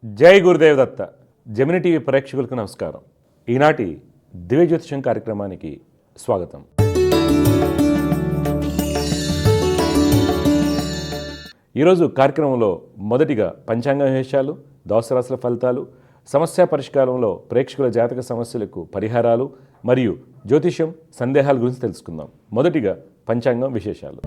జై గురుదేవ్ దత్త. Gemini TV ప్రేక్షకులకు నమస్కారం. ఈనాటి దివ్య జ్యోతిషం కార్యక్రమానికి స్వాగతం. ఈరోజు కార్యక్రమంలో మొదటిగా పంచాంగ విశేషాలు, ద్వాదశ రాశుల ఫలితాలు, సమస్య పరిష్కారంలో ప్రేక్షకుల జాతక సమస్యలకు పరిహారాలు మరియు జ్యోతిషం సందేహాల గురించి తెలుసుకుందాం. మొదటిగా పంచాంగం విశేషాలు.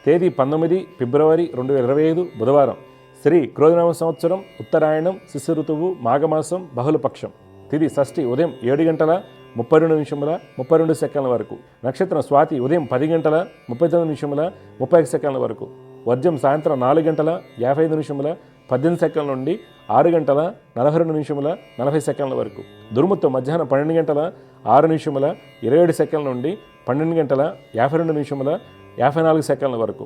తేదీ 19 ఫిబ్రవరి 2025 బుధవారం. శ్రీ క్రోధనామ సంవత్సరం, ఉత్తరాయణం, శిశు ఋతువు, మాఘమాసం, బహుళపక్షం. తిథి షష్ఠి ఉదయం 7:32 వరకు. నక్షత్రం స్వాతి ఉదయం 10:39 వరకు. వర్జం సాయంత్రం 4:55 నుండి 6:42 వరకు. దుర్ముహూర్తం మధ్యాహ్నం 12:06 నుండి 12:52 వరకు.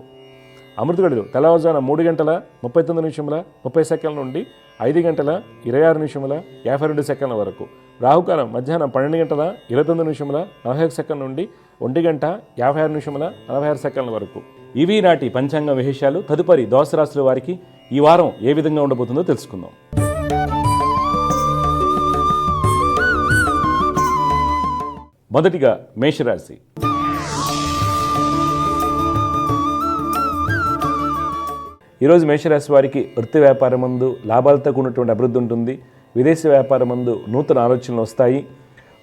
అమృత గడియలు తెల్లవారుజామున 3:39 నుండి 5:26 వరకు. రాహుకాలం మధ్యాహ్నం 12:29 నుండి 1:56 వరకు. ఇవి నాటి పంచాంగ విశేషాలు. తదుపరి ద్వాదశ రాశుల వారికి ఈ వారం ఏ విధంగా ఉండబోతుందో తెలుసుకుందాం. మొదటిగా మేషరాశి. ఈరోజు మేషరాశి వారికి వృత్తి వ్యాపారమందు లాభాలతో కూడినటువంటి అభివృద్ధి ఉంటుంది. విదేశీ వ్యాపారమందు నూతన ఆలోచనలు వస్తాయి.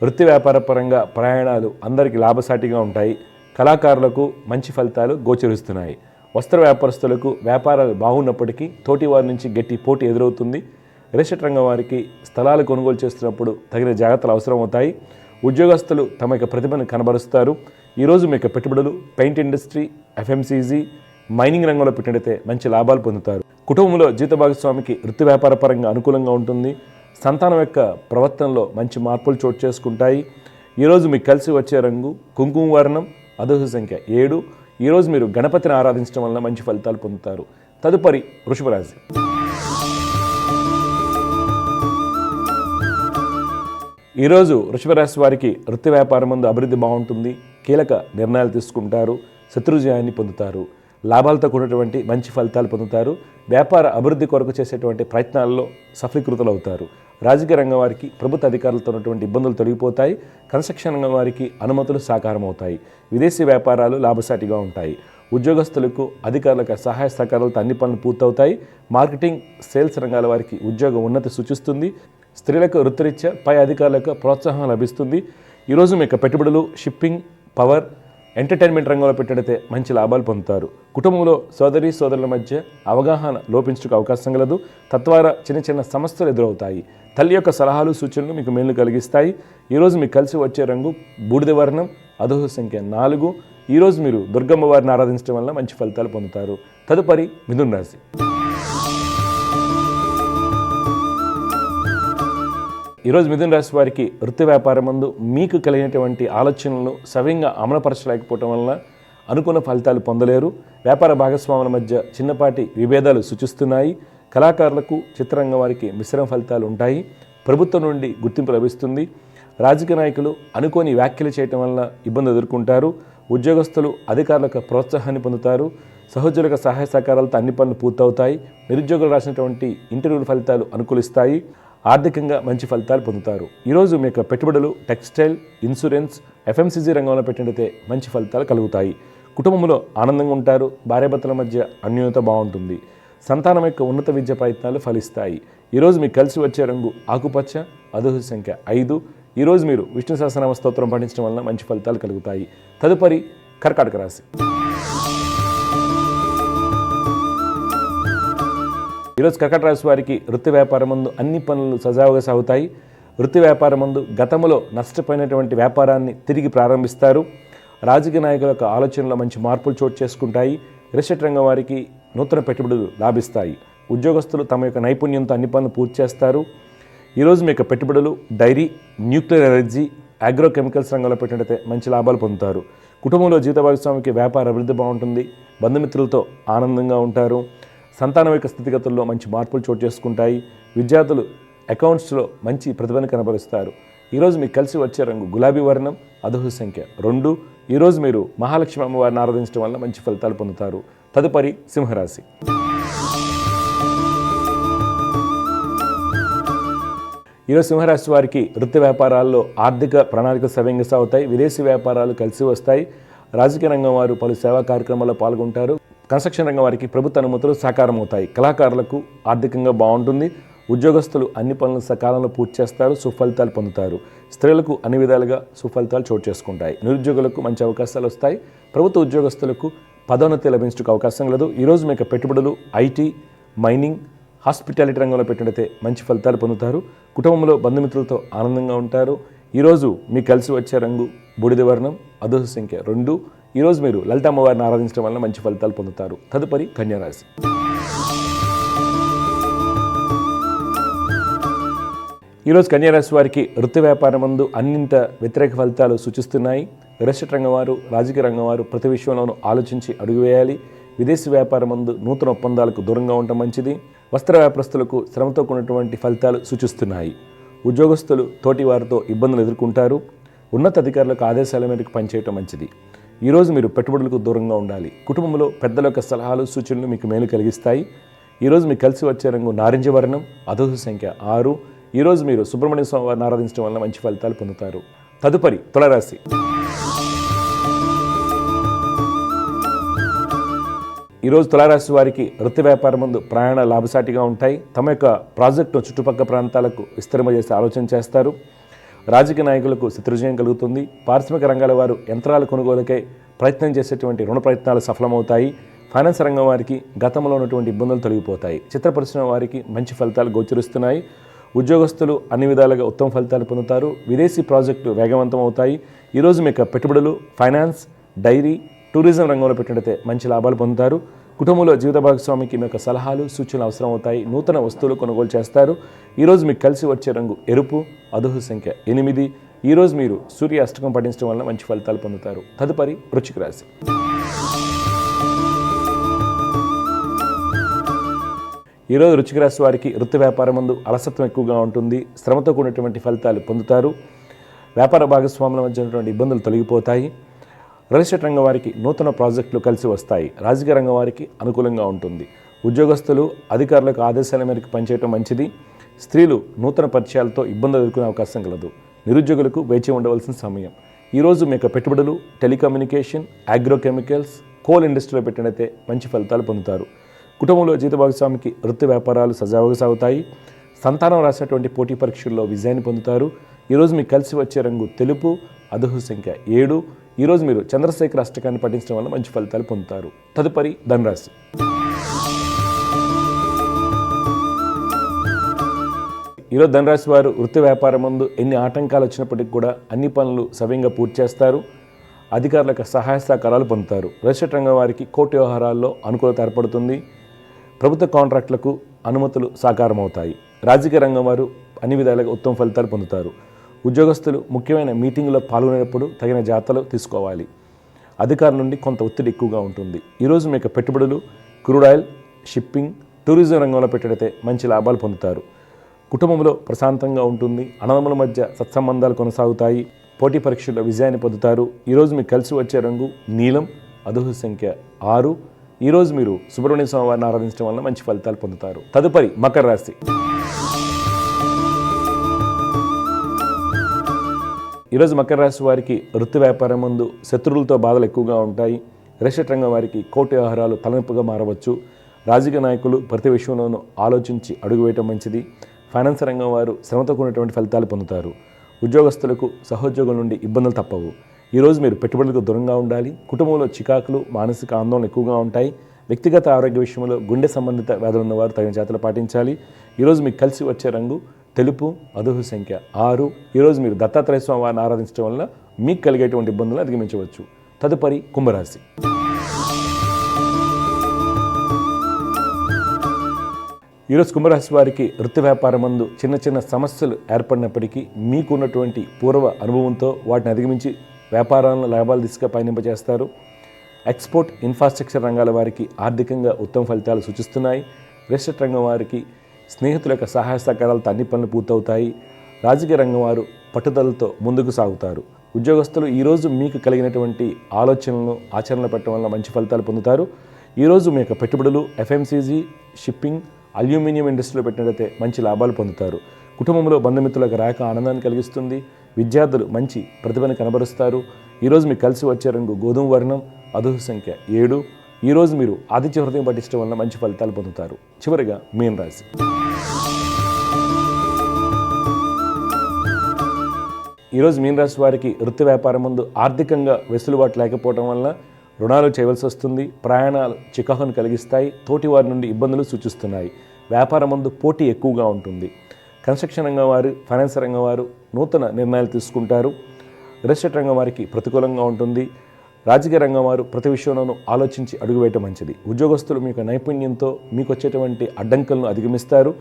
వృత్తి వ్యాపార పరంగా ప్రయాణాలు అందరికీ లాభసాటిగా ఉంటాయి. కళాకారులకు మంచి ఫలితాలు గోచరిస్తున్నాయి. వస్త్ర వ్యాపారస్తులకు వ్యాపారాలు బాగున్నప్పటికీ తోటి వారి నుంచి గట్టి పోటీ ఎదురవుతుంది. రియల్ ఎస్టేట్ రంగం వారికి స్థలాలు కొనుగోలు చేస్తున్నప్పుడు తగిన జాగ్రత్తలు అవసరం అవుతాయి. ఉద్యోగస్తులు తమ యొక్క ప్రతిభను కనబరుస్తారు. ఈరోజు మీ యొక్క పెట్టుబడులు పెయింట్ ఇండస్ట్రీ, ఎఫ్ఎంసీజీ, మైనింగ్ రంగంలో పెట్టినట్టయితే మంచి లాభాలు పొందుతారు. కుటుంబంలో జీవిత భాగస్వామికి వృత్తి వ్యాపార పరంగా అనుకూలంగా ఉంటుంది. సంతానం యొక్క ప్రవర్తనలో మంచి మార్పులు చోటు చేసుకుంటాయి. ఈరోజు మీకు కలిసి వచ్చే రంగు కుంకుమ వర్ణం, అదృష్ట సంఖ్య 7. ఈరోజు మీరు గణపతిని ఆరాధించడం వలన మంచి ఫలితాలు పొందుతారు. తదుపరి వృషభ రాశి. ఈరోజు వృషభ రాశి వారికి వృత్తి వ్యాపారం ముందు అభివృద్ధి బాగుంటుంది. కీలక నిర్ణయాలు తీసుకుంటారు. శత్రుజయాన్ని పొందుతారు. లాభాలతో కూడినటువంటి మంచి ఫలితాలు పొందుతారు. వ్యాపార అభివృద్ధి కొరకు చేసేటువంటి ప్రయత్నాల్లో సఫలీకృతులు అవుతారు. రాజకీయ రంగం వారికి ప్రభుత్వ అధికారులతో ఉన్నటువంటి ఇబ్బందులు తొలగిపోతాయి. కన్స్ట్రక్షన్ రంగం వారికి అనుమతులు సాకారం అవుతాయి. విదేశీ వ్యాపారాలు లాభసాటిగా ఉంటాయి. ఉద్యోగస్తులకు అధికారులకు సహాయ సహకారాలతో అన్ని పనులు పూర్తవుతాయి. మార్కెటింగ్, సేల్స్ రంగాల వారికి ఉద్యోగ ఉన్నతి సూచిస్తుంది. స్త్రీలకు వృత్తిరీత్యా పై అధికారులకు ప్రోత్సాహం లభిస్తుంది. ఈరోజు మీ యొక్క పెట్టుబడులు షిప్పింగ్, పవర్, ఎంటర్టైన్మెంట్ రంగంలో పెట్టినట్లయితే మంచి లాభాలు పొందుతారు. కుటుంబంలో సోదరి సోదరుల మధ్య అవగాహన లోపించడానికి అవకాశం కలదు. తద్వారా చిన్న చిన్న సమస్యలు ఎదురవుతాయి. తల్లి యొక్క సలహాలు సూచనలు మీకు మేలు కలిగిస్తాయి. ఈరోజు మీకు కలిసి వచ్చే రంగు బూడిద వర్ణం, అదృష్ట సంఖ్య 4. ఈరోజు మీరు దుర్గమ్మ వారిని ఆరాధించడం వల్ల మంచి ఫలితాలు పొందుతారు. తదుపరి మిథున రాశి. ఈరోజు మిథున రాశి వారికి వృత్తి వ్యాపారం ముందు మీకు కలిగినటువంటి ఆలోచనలను సవ్యంగా అమలుపరచలేకపోవటం వలన అనుకున్న ఫలితాలు పొందలేరు. వ్యాపార భాగస్వాముల మధ్య చిన్నపాటి విభేదాలు సూచిస్తున్నాయి. కళాకారులకు, చిత్రరంగం వారికి మిశ్రమ ఫలితాలు ఉంటాయి. ప్రభుత్వం నుండి గుర్తింపు లభిస్తుంది. రాజకీయ నాయకులు అనుకోని వ్యాఖ్యలు చేయటం వలన ఇబ్బంది ఎదుర్కొంటారు. ఉద్యోగస్తులు అధికారులకు ప్రోత్సాహాన్ని పొందుతారు. సహోద్యోగుల సహాయ సహకారాలతో అన్ని పనులు పూర్తవుతాయి. నిరుద్యోగులు రాసినటువంటి ఇంటర్వ్యూల ఫలితాలు అనుకూలిస్తాయి. ఆర్థికంగా మంచి ఫలితాలు పొందుతారు. ఈరోజు మీ యొక్క పెట్టుబడులు టెక్స్టైల్, ఇన్సూరెన్స్, ఎఫ్ఎంసీజీ రంగంలో పెట్టినట్లయితే మంచి ఫలితాలు కలుగుతాయి. కుటుంబంలో ఆనందంగా ఉంటారు. భార్యాభర్తల మధ్య అన్యోన్యత బాగుంటుంది. సంతానం యొక్క ఉన్నత విద్య ప్రయత్నాలు ఫలిస్తాయి. ఈరోజు మీకు కలిసి వచ్చే రంగు ఆకుపచ్చ, అదృష్ట సంఖ్య 5. ఈరోజు మీరు విష్ణు సహస్రనామ స్తోత్రం పఠించడం వలన మంచి ఫలితాలు కలుగుతాయి. తదుపరి కర్కాటక రాశి. ఈరోజు కర్కాటక రాశి వారికి వృత్తి వ్యాపారం ముందు అన్ని పనులు సజావుగా సాగుతాయి. వృత్తి వ్యాపారం ముందు గతంలో నష్టపోయినటువంటి వ్యాపారాన్ని తిరిగి ప్రారంభిస్తారు. రాజకీయ నాయకుల యొక్క ఆలోచనలో మంచి మార్పులు చోటు చేసుకుంటాయి. రియల్ ఎస్టేట్ రంగం వారికి నూతన పెట్టుబడులు లాభిస్తాయి. ఉద్యోగస్తులు తమ యొక్క నైపుణ్యంతో అన్ని పనులు పూర్తి చేస్తారు. ఈరోజు మీ యొక్క పెట్టుబడులు డైరీ, న్యూక్లియర్ ఎనర్జీ, అగ్రోకెమికల్స్ రంగంలో పెట్టినట్లయితే మంచి లాభాలు పొందుతారు. కుటుంబంలో జీవిత భాగస్వామికి వ్యాపార అభివృద్ధి బాగుంటుంది. బంధుమిత్రులతో ఆనందంగా ఉంటారు. సంతానం యొక్క స్థితిగతుల్లో మంచి మార్పులు చోటు చేసుకుంటాయి. విద్యార్థులు అకౌంట్స్లో మంచి ప్రతిభను కనబరుస్తారు. ఈరోజు మీకు కలిసి వచ్చే రంగు గులాబీ వర్ణం, అదృష్ట సంఖ్య 2. ఈరోజు మీరు మహాలక్ష్మి అమ్మవారిని ఆరాధించడం వల్ల మంచి ఫలితాలు పొందుతారు. తదుపరి సింహరాశి. ఈరోజు సింహరాశి వారికి వృత్తి వ్యాపారాల్లో ఆర్థిక ప్రణాళికలు సవ్యంగా సాగుతాయి. విదేశీ వ్యాపారాలు కలిసి వస్తాయి. రాజకీయ రంగం వారు పలు సేవా కార్యక్రమాల్లో పాల్గొంటారు. కన్స్ట్రక్షన్ రంగం వారికి ప్రభుత్వ అనుమతులు సాకారం అవుతాయి. కళాకారులకు ఆర్థికంగా బాగుంటుంది. ఉద్యోగస్తులు అన్ని పనులను సకాలంలో పూర్తి చేస్తారు, సుఫలితాలు పొందుతారు. స్త్రీలకు అన్ని విధాలుగా సుఫలితాలు చోటు చేసుకుంటాయి. నిరుద్యోగులకు మంచి అవకాశాలు వస్తాయి. ప్రభుత్వ ఉద్యోగస్తులకు పదోన్నతి లభించడానికి అవకాశం లేదు. ఈరోజు మీకు పెట్టుబడులు ఐటీ, మైనింగ్, హాస్పిటాలిటీ రంగంలో పెట్టినట్లయితే మంచి ఫలితాలు పొందుతారు. కుటుంబంలో బంధుమిత్రులతో ఆనందంగా ఉంటారు. ఈరోజు మీకు కలిసి వచ్చే రంగు బూడిద వర్ణం, అదృష్ట సంఖ్య 2. ఈరోజు మీరు లలిత అమ్మవారిని ఆరాధించడం వల్ల మంచి ఫలితాలు పొందుతారు. తదుపరి కన్యారాశి. ఈరోజు కన్యారాశి వారికి వృత్తి వ్యాపారం నందు అన్నింట వ్యతిరేక ఫలితాలు సూచిస్తున్నాయి. రియల్ రంగం వారు, రాజకీయ రంగం వారు ప్రతి విషయంలోనూ ఆలోచించి అడుగు వేయాలి. విదేశీ వ్యాపారం నందు నూతన ఒప్పందాలకు దూరంగా ఉండటం మంచిది. వస్త్ర వ్యాపారస్తులకు శ్రమతో కూడినటువంటి ఫలితాలు సూచిస్తున్నాయి. ఉద్యోగస్తులు తోటి వారితో ఇబ్బందులు ఎదుర్కొంటారు. ఉన్నత అధికారులకు ఆదేశాల మేరకు పనిచేయటం మంచిది. ఈరోజు మీరు పెట్టుబడులకు దూరంగా ఉండాలి. కుటుంబంలో పెద్దల యొక్క సలహాలు, సూచనలు మీకు మేలు కలిగిస్తాయి. ఈరోజు మీకు కలిసి వచ్చే రంగు నారింజ వర్ణం, అదృష్ట సంఖ్య 6. ఈరోజు మీరు సుబ్రహ్మణ్య స్వామి వారిని ఆరాధించడం వల్ల మంచి ఫలితాలు పొందుతారు. తదుపరి తులారాశి. ఈరోజు తులారాశి వారికి వృత్తి వ్యాపారం ముందు ప్రయాణ లాభసాటిగా ఉంటాయి. తమ యొక్క ప్రాజెక్టును చుట్టుపక్కల ప్రాంతాలకు విస్తరింపజేసే ఆలోచన చేస్తారు. రాజకీయ నాయకులకు శత్రుజయం కలుగుతుంది. పారిశ్రామిక రంగాల వారు యంత్రాల కొనుగోలుకై ప్రయత్నం చేసేటువంటి రుణ ప్రయత్నాలు సఫలమవుతాయి. ఫైనాన్స్ రంగం వారికి గతంలో ఉన్నటువంటి ఇబ్బందులు తొలగిపోతాయి. చిత్ర పరిశ్రమ వారికి మంచి ఫలితాలు గోచరిస్తున్నాయి. ఉద్యోగస్తులు అన్ని విధాలుగా ఉత్తమ ఫలితాలు పొందుతారు. విదేశీ ప్రాజెక్టులు వేగవంతం అవుతాయి. ఈరోజు మీకు పెట్టుబడులు, ఫైనాన్స్, డైరీ, టూరిజం రంగంలో పెట్టినట్లయితే మంచి లాభాలు పొందుతారు. కుటుంబంలో జీవిత భాగస్వామికి మీ యొక్క సలహాలు, సూచనలు అవసరం అవుతాయి. నూతన వస్తువులు కొనుగోలు చేస్తారు. ఈరోజు మీకు కలిసి వచ్చే రంగు ఎరుపు, అదృష్ట సంఖ్య 8. ఈరోజు మీరు సూర్య అష్టకం పఠించడం వల్ల మంచి ఫలితాలు పొందుతారు. తదుపరి వృశ్చిక రాశి. ఈరోజు వృశ్చిక రాశి వారికి వృత్తి వ్యాపారం ముందు అలసత్వం ఎక్కువగా ఉంటుంది. శ్రమతో కూడినటువంటి ఫలితాలు పొందుతారు. వ్యాపార భాగస్వాముల మధ్య ఉన్నటువంటి ఇబ్బందులు తొలగిపోతాయి. రియల్ ఎస్టేట్ రంగం వారికి నూతన ప్రాజెక్టులు కలిసి వస్తాయి. రాజకీయ రంగం వారికి అనుకూలంగా ఉంటుంది. ఉద్యోగస్తులు అధికారులకు ఆదేశాల మేరకు పనిచేయడం మంచిది. స్త్రీలు నూతన పరిచయాలతో ఇబ్బందులు ఎదుర్కొనే అవకాశం కలదు. నిరుద్యోగులకు వేచి ఉండవలసిన సమయం. ఈరోజు మీ యొక్క పెట్టుబడులు టెలికమ్యూనికేషన్, అగ్రోకెమికల్స్, కోల్ ఇండస్ట్రీలో పెట్టినైతే మంచి ఫలితాలు పొందుతారు. కుటుంబంలో జీవిత భాగస్వామికి వృత్తి వ్యాపారాలు సజావుగా సాగుతాయి. సంతానం రాసినటువంటి పోటీ పరీక్షల్లో విజయాన్ని పొందుతారు. ఈరోజు మీకు కలిసి వచ్చే రంగు తెలుపు, అదృష్ట సంఖ్య 7. ఈరోజు మీరు చంద్రశేఖర అష్టకాన్ని పఠించడం వల్ల మంచి ఫలితాలు పొందుతారు. తదుపరి ధనురాశి. ఈరోజు ధనురాశి వారు వృత్తి వ్యాపారం ముందు ఎన్ని ఆటంకాలు వచ్చినప్పటికీ కూడా అన్ని పనులు సవ్యంగా పూర్తి చేస్తారు. అధికారులకు సహాయ సహకారాలు పొందుతారు. రియల్ ఎస్టేట్ రంగం వారికి కోర్టు వ్యవహారాల్లో అనుకూలత ఏర్పడుతుంది. ప్రభుత్వ కాంట్రాక్టులకు అనుమతులు సాకారం అవుతాయి. రాజకీయ రంగం వారు అన్ని విధాలుగా ఉత్తమ ఫలితాలు పొందుతారు. ఉద్యోగస్తులు ముఖ్యమైన మీటింగులో పాల్గొనేటప్పుడు తగిన జాగ్రత్తలు తీసుకోవాలి. అధికారుల నుండి కొంత ఒత్తిడి ఎక్కువగా ఉంటుంది. ఈరోజు మీకు పెట్టుబడులు క్రూడ్ ఆయిల్, షిప్పింగ్, టూరిజం రంగంలో పెట్టినైతే మంచి లాభాలు పొందుతారు. కుటుంబంలో ప్రశాంతంగా ఉంటుంది. అన్నదమ్ముల మధ్య సత్సంబంధాలు కొనసాగుతాయి. పోటీ పరీక్షల్లో విజయాన్ని పొందుతారు. ఈరోజు మీకు కలిసి వచ్చే రంగు నీలం, అదృష్ట సంఖ్య 6. ఈరోజు మీరు సుబ్రహ్మణ్య స్వామి వారిని ఆరాధించడం వల్ల మంచి ఫలితాలు పొందుతారు. తదుపరి మకర రాశి. ఈరోజు మకర రాశి వారికి వృత్తి వ్యాపారం ముందు శత్రువులతో బాధలు ఎక్కువగా ఉంటాయి. రియల్ ఎస్టేట్ రంగం వారికి కోర్టు వ్యవహారాలు తలనొప్పిగా మారవచ్చు. రాజకీయ నాయకులు ప్రతి విషయంలోనూ ఆలోచించి అడుగు వేయటం మంచిది. ఫైనాన్స్ రంగం వారు శ్రమతో కూడినటువంటి ఫలితాలు పొందుతారు. ఉద్యోగస్తులకు సహోద్యోగుల నుండి ఇబ్బందులు తప్పవు. ఈరోజు మీరు పెట్టుబడులకు దూరంగా ఉండాలి. కుటుంబంలో చికాకులు, మానసిక ఆందోళన ఎక్కువగా ఉంటాయి. వ్యక్తిగత ఆరోగ్య విషయంలో గుండె సంబంధిత వ్యాధులు ఉన్నవారు తగిన జాగ్రత్తలు పాటించాలి. ఈరోజు మీకు కలిసి వచ్చే రంగు తెలుపు, అదృష్ట సంఖ్య 6. ఈరోజు మీరు దత్తాత్రేయ స్వామి వారిని ఆరాధించడం వల్ల మీకు కలిగేటువంటి ఇబ్బందులను అధిగమించవచ్చు. తదుపరి కుంభరాశి. ఈరోజు కుంభరాశి వారికి వృత్తి వ్యాపారం ముందు చిన్న చిన్న సమస్యలు ఏర్పడినప్పటికీ మీకున్నటువంటి పూర్వ అనుభవంతో వాటిని అధిగమించి వ్యాపారాలను లాభాలు దిశగా పయనింపజేస్తారు. ఎక్స్పోర్ట్, ఇన్ఫ్రాస్ట్రక్చర్ రంగాల వారికి ఆర్థికంగా ఉత్తమ ఫలితాలు సూచిస్తున్నాయి. రియల్ ఎస్టేట్ రంగం వారికి స్నేహితుల యొక్క సహాయ సహకారాలతో అన్ని పనులు పూర్తవుతాయి. రాజకీయ రంగం వారు పట్టుదలతో ముందుకు సాగుతారు. ఉద్యోగస్తులు ఈరోజు మీకు కలిగినటువంటి ఆలోచనలను ఆచరణలో పెట్టడం వల్ల మంచి ఫలితాలు పొందుతారు. ఈరోజు మీ యొక్క పెట్టుబడులు ఎఫ్ఎంసీజీ, షిప్పింగ్, అల్యూమినియం ఇండస్ట్రీలో పెట్టినట్లయితే మంచి లాభాలు పొందుతారు. కుటుంబంలో బంధుమిత్రులకు రాక ఆనందాన్ని కలిగిస్తుంది. విద్యార్థులు మంచి ప్రతిభను కనబరుస్తారు. ఈరోజు మీకు కలిసి వచ్చే రంగు గోధుమ వర్ణం, అదృష్ట సంఖ్య 7. ఈరోజు మీరు ఆదిత్య హృదయం పఠించడం వల్ల మంచి ఫలితాలు పొందుతారు. చివరిగా మీన రాశి. ఈరోజు మీన రాశి వారికి వృత్తి వ్యాపారం ముందు ఆర్థికంగా వెసులుబాటు లేకపోవడం వల్ల రుణాలు చేయవలసి వస్తుంది. ప్రయాణాలు చికాకును కలిగిస్తాయి. తోటి వారి నుండి ఇబ్బందులు సూచిస్తున్నాయి. వ్యాపారం ముందు పోటీ ఎక్కువగా ఉంటుంది. కన్స్ట్రక్షన్ రంగం వారు, ఫైనాన్స్ రంగం వారు నూతన నిర్ణయాలు తీసుకుంటారు. రియల్ ఎస్టేట్ రంగం వారికి ప్రతికూలంగా ఉంటుంది. రాజకీయ రంగం వారు ప్రతి విషయంలోనూ ఆలోచించి అడుగువేయటం మంచిది. ఉద్యోగస్తులు మీ యొక్క నైపుణ్యంతో మీకు వచ్చేటువంటి అడ్డంకులను అధిగమిస్తారు.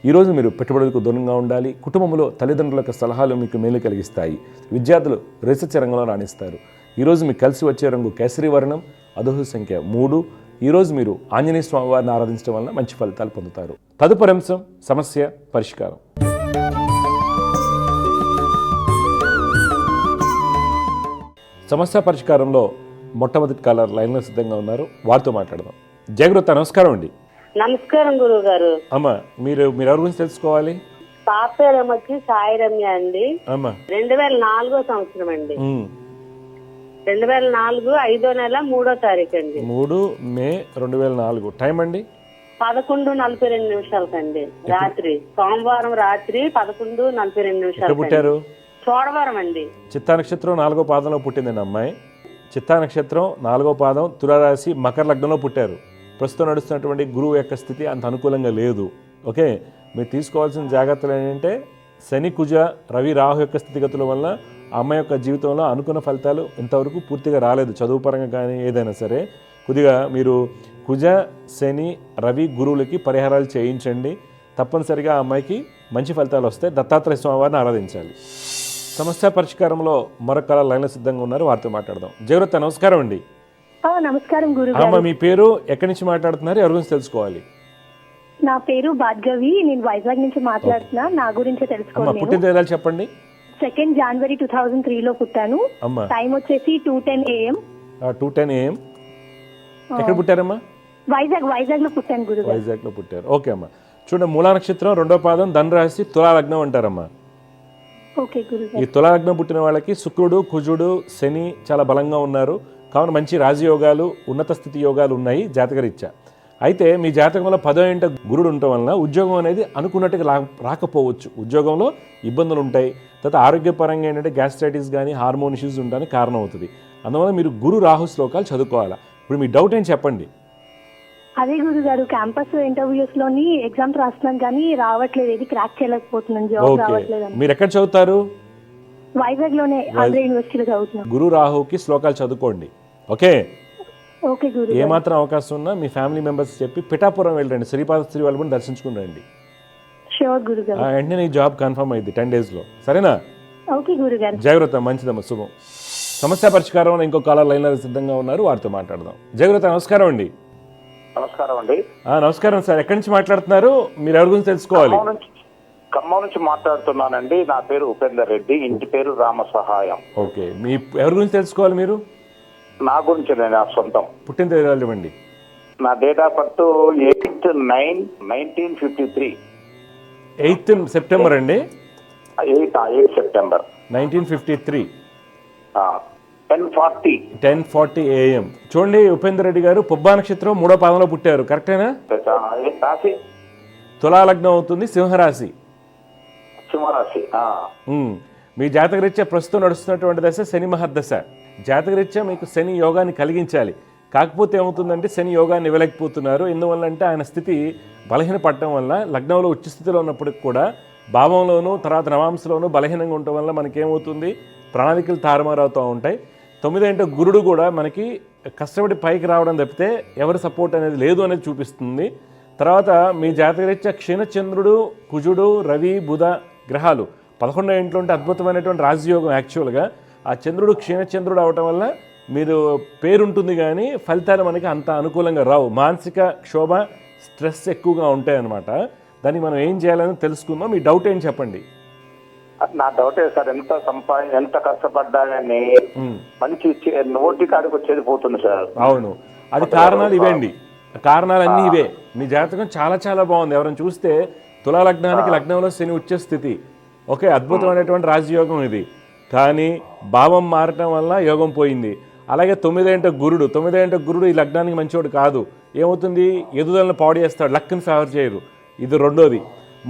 ఈరోజు మీరు పెట్టుబడులకు దూరంగా ఉండాలి. కుటుంబంలో తల్లిదండ్రుల యొక్క సలహాలు మీకు మేలు కలిగిస్తాయి. విద్యార్థులు రీసెర్చ్ రంగంలో రాణిస్తారు. ఈరోజు మీకు కలిసి వచ్చే రంగు కేసరి వర్ణం, అదృష్ట సంఖ్య 3. ఈరోజు మీరు ఆంజనేయ స్వామి వారిని ఆరాధించడం వలన మంచి ఫలితాలు పొందుతారు. తదుపరి అంశం సమస్య పరిష్కారం. సమస్య పరిష్కారంలో మొట్టమొదటి కాలర్ లైన్లో సిద్ధంగా ఉన్నారు. వారితో మాట్లాడదాం. జయగురుత నమస్కారం అండి. నమస్కారం గురువు గారు. అమ్మా మీరు ఎవరి గురించి తెలుసుకోవాలి? పాప పేరు వచ్చి సాయి రమ్య అండి. అమ్మా 2004 సంవత్సరం అండి. 2004 5వ నెల 3వ తారీఖు అండి. 3 మే 2004. టైం అండి 11:42 కండి. రాత్రి సోమవారం రాత్రి 11:42 పుట్టారు. చోడవరం అండి. చిత్తా నక్షత్రం 4వ పాదంలో పుట్టిందండి అమ్మాయి. చిత్తా నక్షత్రం 4వ పాదం, తులారాశి, మకర లగ్నంలో పుట్టారు. ప్రస్తుతం నడుస్తున్నటువంటి గురువు యొక్క స్థితి అంత అనుకూలంగా లేదు. ఓకే, మీరు తీసుకోవాల్సిన జాగ్రత్తలు ఏంటంటే శని, కుజ, రవి, రాహు యొక్క స్థితిగతుల వల్ల ఆ అమ్మాయి యొక్క జీవితంలో అనుకున్న ఫలితాలు ఇంతవరకు పూర్తిగా రాలేదు. చదువు పరంగా కానీ ఏదైనా సరే కొద్దిగా మీరు కుజ, శని, రవి గురువులకి పరిహారాలు చేయించండి. తప్పనిసరిగా ఆ అమ్మాయికి మంచి ఫలితాలు వస్తాయి. దత్తాత్రేయ స్వామివారిని ఆరాధించాలి. సమస్య పరిష్కారంలో మరొక లైన్లో సిద్ధంగా ఉన్నారు. వారితో మాట్లాడదాం. జయవృత నమస్కారం అండి. నమస్కారం గురువు. అమ్మ మీ పేరు, ఎక్కడి నుంచి మాట్లాడుతున్నారు, ఎవరి గురించి తెలుసుకోవాలి? నా పేరు భార్గవి, నేను వైజాగ్ నుంచి మాట్లాడుతున్నా. నా గురించి తెలుసుకోవాలి. పుట్టిన తేదీలు చెప్పండి. 2 జనవరి 2003 పుట్టాను. టైం వచ్చేసి 2:10 AM. 2:10 AM. ఎక్కడ పుట్టారమ్మా? వైజాగ్ లో పుట్టాను గురువు. వైజాగ్ లో పుట్టారు. ఓకే అమ్మా. చూడండి, మూలా నక్షత్రం 2వ పాదం, ధనురాశి, తులా లగ్నం అంటారమ్మా. ఓకే గురువు. ఈ తులా లగ్నం పుట్టిన వాళ్ళకి శుక్రుడు, కుజుడు, శని చాలా బలంగా ఉన్నారు. కావున మంచి రాజయోగాలు, ఉన్నత స్థితి యోగాలు ఉన్నాయి జాతకరీత్యా. అయితే మీ జాతకంలో 10వ ఇంట గురుడు ఉండటం వలన ఉద్యోగం అనేది అనుకున్నట్టుగా రాకపోవచ్చు. ఉద్యోగంలో ఇబ్బందులు ఉంటాయి. తర్వాత ఆరోగ్యపరంగా ఏంటంటే గ్యాస్ట్రైటిస్ కానీ హార్మోన్ ఇష్యూస్ ఉండడానికి కారణం అవుతుంది. అందువల్ల మీరు గురు రాహు శ్లోకాలు చదువుకోవాలా. ఇప్పుడు మీ డౌట్ ఏంటి చెప్పండి. అదే గురువు గారు, క్యాంపస్ ఇంటర్వ్యూస్ లోని ఎగ్జామ్స్ రాస్తున్నాను కానీ రావట్లేదు, ఏది క్రాక్ చేయలేకపోతున్నాను, జాబ్ రావట్లేదు. మీరు ఎక్కడ చదువుతారు? వైజాగ్ లోనే ఆంధ్ర యూనివర్సిటీలో చదువుతున్నాను. గురు రాహుకి శ్లోకాలు చదువుకోండి. ఓకే ఓకే గురు. ఏమాత్రం అవకాశం ఉన్నా మీ ఫ్యామిలీ మెంబర్స్ చెప్పి పిఠాపురం వెళ్ళండి, శ్రీపాద శ్రీ వాళ్ళని దర్శించుకుని రండి. షూర్ గురుగారు. వెంటనే నీ జాబ్ కన్ఫర్మ్ అయింది 10 days లో. సరేనా? ఓకే గురుగారు. జయవ్రత మంచిదమ్మ, శుభం. సమస్య పరిష్కారం ఇంకో కాలర్ లైన్లో సిద్ధంగా ఉన్నారు. వారితో మాట్లాడదాం. జయవ్రత నమస్కారం అండి. నమస్కారం అండి. నమస్కారం సార్, ఎక్కడి నుంచి మాట్లాడుతున్నారు, మీరు ఎవరి గురించి తెలుసుకోవాలి? ఖమ్మం నుంచి మాట్లాడుతున్నానండి. నా పేరు ఉపేందర్ రెడ్డి, ఇంటి పేరు రామ సహాయం. ఓకే, మీ ఎవరి గురించి తెలుసుకోవాలి మీరు? నా గురించి నా సొంతం. పుట్టిన తేదీలు ఇవ్వండి. నా date of birth 8/9/1953. 8th September అండి. 8 సెప్టెంబర్ 1953. 10:40 AM. చూడండి ఉపేందర్ రెడ్డి గారు, పుబ్బా నక్షత్రం 3వ పాదంలో పుట్టారు. కరెక్టేనా? రాశి తులా లగ్నం అవుతుంది, సింహరాశి. సింహరాశి. మీ జాతకరీత్యా ప్రస్తుతం నడుస్తున్నటువంటి దశ శని మహర్దశ. జాతకరీత్యా మీకు శని యోగాన్ని కలిగించాలి. కాకపోతే ఏమవుతుందంటే శని యోగాన్ని ఇవ్వలేకపోతున్నారు. ఎందువల్ల అంటే ఆయన స్థితి బలహీన పడటం వల్ల లగ్నంలో ఉచ్చ స్థితిలో ఉన్నప్పటికి కూడా భావంలోనూ తర్వాత నవాంశలోనూ బలహీనంగా ఉండటం వల్ల మనకేమవుతుంది, ప్రణాళికలు తారుమారవుతూ ఉంటాయి. 9వ ఇంట గురుడు కూడా మనకి కష్టపడి పైకి రావడం తప్పితే ఎవరి సపోర్ట్ అనేది లేదు అనేది చూపిస్తుంది. తర్వాత మీ జాతకరీత్యా క్షీణచంద్రుడు, కుజుడు, రవి, బుధ గ్రహాలు 11వ ఇంట్లో ఉంటే అద్భుతమైనటువంటి రాజయోగం. యాక్చువల్గా ఆ చంద్రుడు క్షీణచంద్రుడు అవటం వల్ల మీరు పేరుంటుంది కానీ ఫలితాలు మనకి అంత అనుకూలంగా రావు. మానసిక క్షోభ, స్ట్రెస్ ఎక్కువగా ఉంటాయి అన్నమాట. దాన్ని మనం ఏం చేయాలని తెలుసుకుందాం. మీ డౌట్ ఏం చెప్పండి. నా డౌటే సార్, ఎంత కష్టపడ్డానని మంచి నోటి కాడికి వచ్చేది పోతుంది సార్. అవును, అది కారణాలు ఇవ్వండి. కారణాలన్నీ ఇవే. మీ జాతకం చాలా చాలా బాగుంది. ఎవరైనా చూస్తే తులా లగ్నానికి లగ్నంలో శని ఉచ్చ స్థితి, ఓకే, అద్భుతమైనటువంటి రాజయోగం ఇది. కానీ భావం మారటం వల్ల యోగం పోయింది. అలాగే 9 గురుడు ఈ లగ్నానికి మంచివాడు కాదు. ఏమవుతుంది, ఎదుగుదలను పాడు చేస్తాడు, లక్ని ఫేవర్ చేయరు. ఇది రెండోది.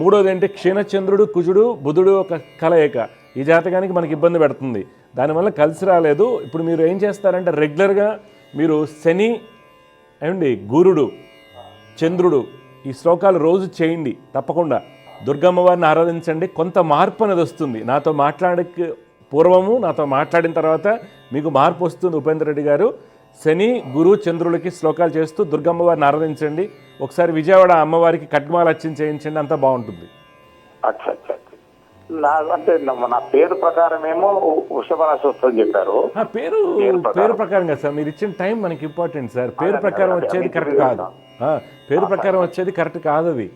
మూడోది అంటే క్షీణచంద్రుడు కుజుడు బుధుడు ఒక కలయిక ఈ జాతకానికి మనకి ఇబ్బంది పెడుతుంది. దానివల్ల కలిసి రాలేదు. ఇప్పుడు మీరు ఏం చేస్తారంటే రెగ్యులర్గా మీరు శని అండి, గురుడు, చంద్రుడు ఈ శ్లోకాలు రోజు చేయండి తప్పకుండా. దుర్గమ్మ వారిని ఆరాధించండి. కొంత మార్పు అనేది వస్తుంది. నాతో పూర్వము నాతో మాట్లాడిన తర్వాత మీకు మార్పు వస్తుంది. ఉపేంద్ర రెడ్డి గారు శని గురు చంద్రులకి శ్లోకాలు చేస్తూ దుర్గమ్మ వారిని ఆరాధించండి. ఒకసారి విజయవాడ అమ్మవారికి కట్మాల అర్చన చేయించండి, అంతా బాగుంటుంది. అచ్చా అచ్చా అంటే నా పేరు ప్రకారం ఏమో వృషభ రాశి వస్తుందని చెప్పారు. పేరు ప్రకారం కదా సార్, మీరు ఇచ్చిన టైం మనకి ఇంపార్టెంట్ సార్. పేరు ప్రకారం వచ్చేది కరెక్ట్ కాదు. పేరు ప్రకారం వచ్చేది కరెక్ట్ కాదు. అది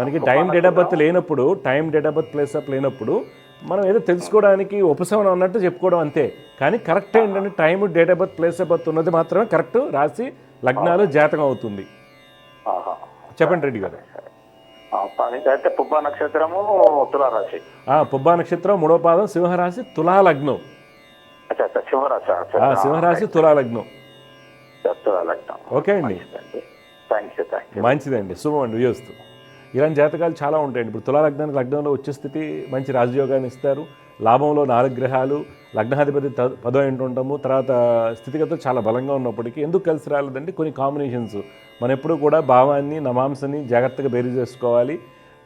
మనకి టైం డేట్ ఆఫ్ బర్త్ లేనప్పుడు, time date of birth place of లేనప్పుడు మనం ఏదో తెలుసుకోవడానికి ఉపశమనం అన్నట్టు చెప్పుకోవడం అంతే. కానీ కరెక్ట్ ఏంటంటే time date of birth place of birth ఉన్నది మాత్రమే కరెక్ట్. రాశి లగ్నాలు జాతకం అవుతుంది. చెప్పండి రెడ్డి గారు. అయితే పుబ్బా నక్షత్రము తులారాశి. పుబ్బా నక్షత్రం 3వ పాదం, సింహరాశి, తులా లగ్నం. సింహరాశి తులా లగ్నం. ఓకే అండి, మంచిదండి, శుభం అండి, వియోస్తు. ఇలాంటి జాతకాలు చాలా ఉంటాయండి. ఇప్పుడు తులా లగ్నానికి లగ్నంలో వచ్చే స్థితి మంచి రాజయోగాన్ని ఇస్తారు. లాభంలో 4 గ్రహాలు, లగ్నాధిపతి 10వ ఇంటి ఉంటాము. తర్వాత స్థితిగతులు చాలా బలంగా ఉన్నప్పటికీ ఎందుకు కలిసి రాలేదంటే కొన్ని కాంబినేషన్స్. మనం ఎప్పుడు కూడా భావాన్ని నవాంశని జాగ్రత్తగా బేరీజ్ చేసుకోవాలి.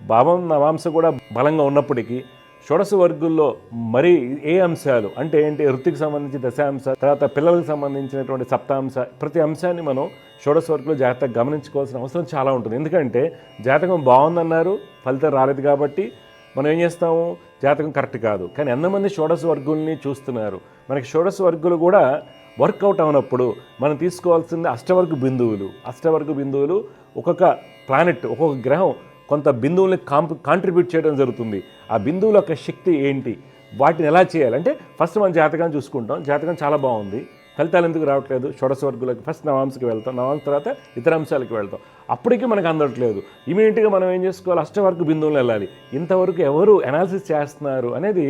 భావం నవాంశ కూడా బలంగా ఉన్నప్పటికీ షోడశ వర్గుల్లో మరి ఏ అంశాలు అంటే ఏంటి, వృత్తికి సంబంధించి దశాంశ, తర్వాత పిల్లలకు సంబంధించినటువంటి సప్తాంశ, ప్రతి అంశాన్ని మనం షోడశ వర్గులో జాగ్రత్తగా గమనించుకోవాల్సిన అవసరం చాలా ఉంటుంది. ఎందుకంటే జాతకం బాగుందన్నారు, ఫలితం రాలేదు కాబట్టి మనం ఏం చేస్తాము, జాతకం కరెక్ట్ కాదు. కానీ ఎంతమంది షోడశ వర్గుల్ని చూస్తున్నారు. మనకి షోడశ వర్గులు కూడా వర్కౌట్ అవునప్పుడు మనం తీసుకోవాల్సింది అష్టవర్గ బిందువులు. ఒక్కొక్క ప్లానెట్, ఒక్కొక్క గ్రహం కొంత బిందువుల్ని కాంట్రిబ్యూట్ చేయడం జరుగుతుంది. ఆ బిందువుల యొక్క శక్తి ఏంటి, వాటిని ఎలా చేయాలంటే ఫస్ట్ మనం జాతకాన్ని చూసుకుంటాం. జాతకం చాలా బాగుంది, ఫలితాలు ఎందుకు రావట్లేదు, షోడశ వర్గులకు ఫస్ట్ నవాంశకి వెళ్తాం, నవాంశ తర్వాత ఇతర అంశాలకు వెళ్తాం. అప్పటికీ మనకు అందట్లేదు. ఇమీడియట్గా మనం ఏం చేసుకోవాలి, అష్టవర్గ బిందువులు వెళ్ళాలి. ఇంతవరకు ఎవరు అనాలిసిస్ చేస్తున్నారు అనేది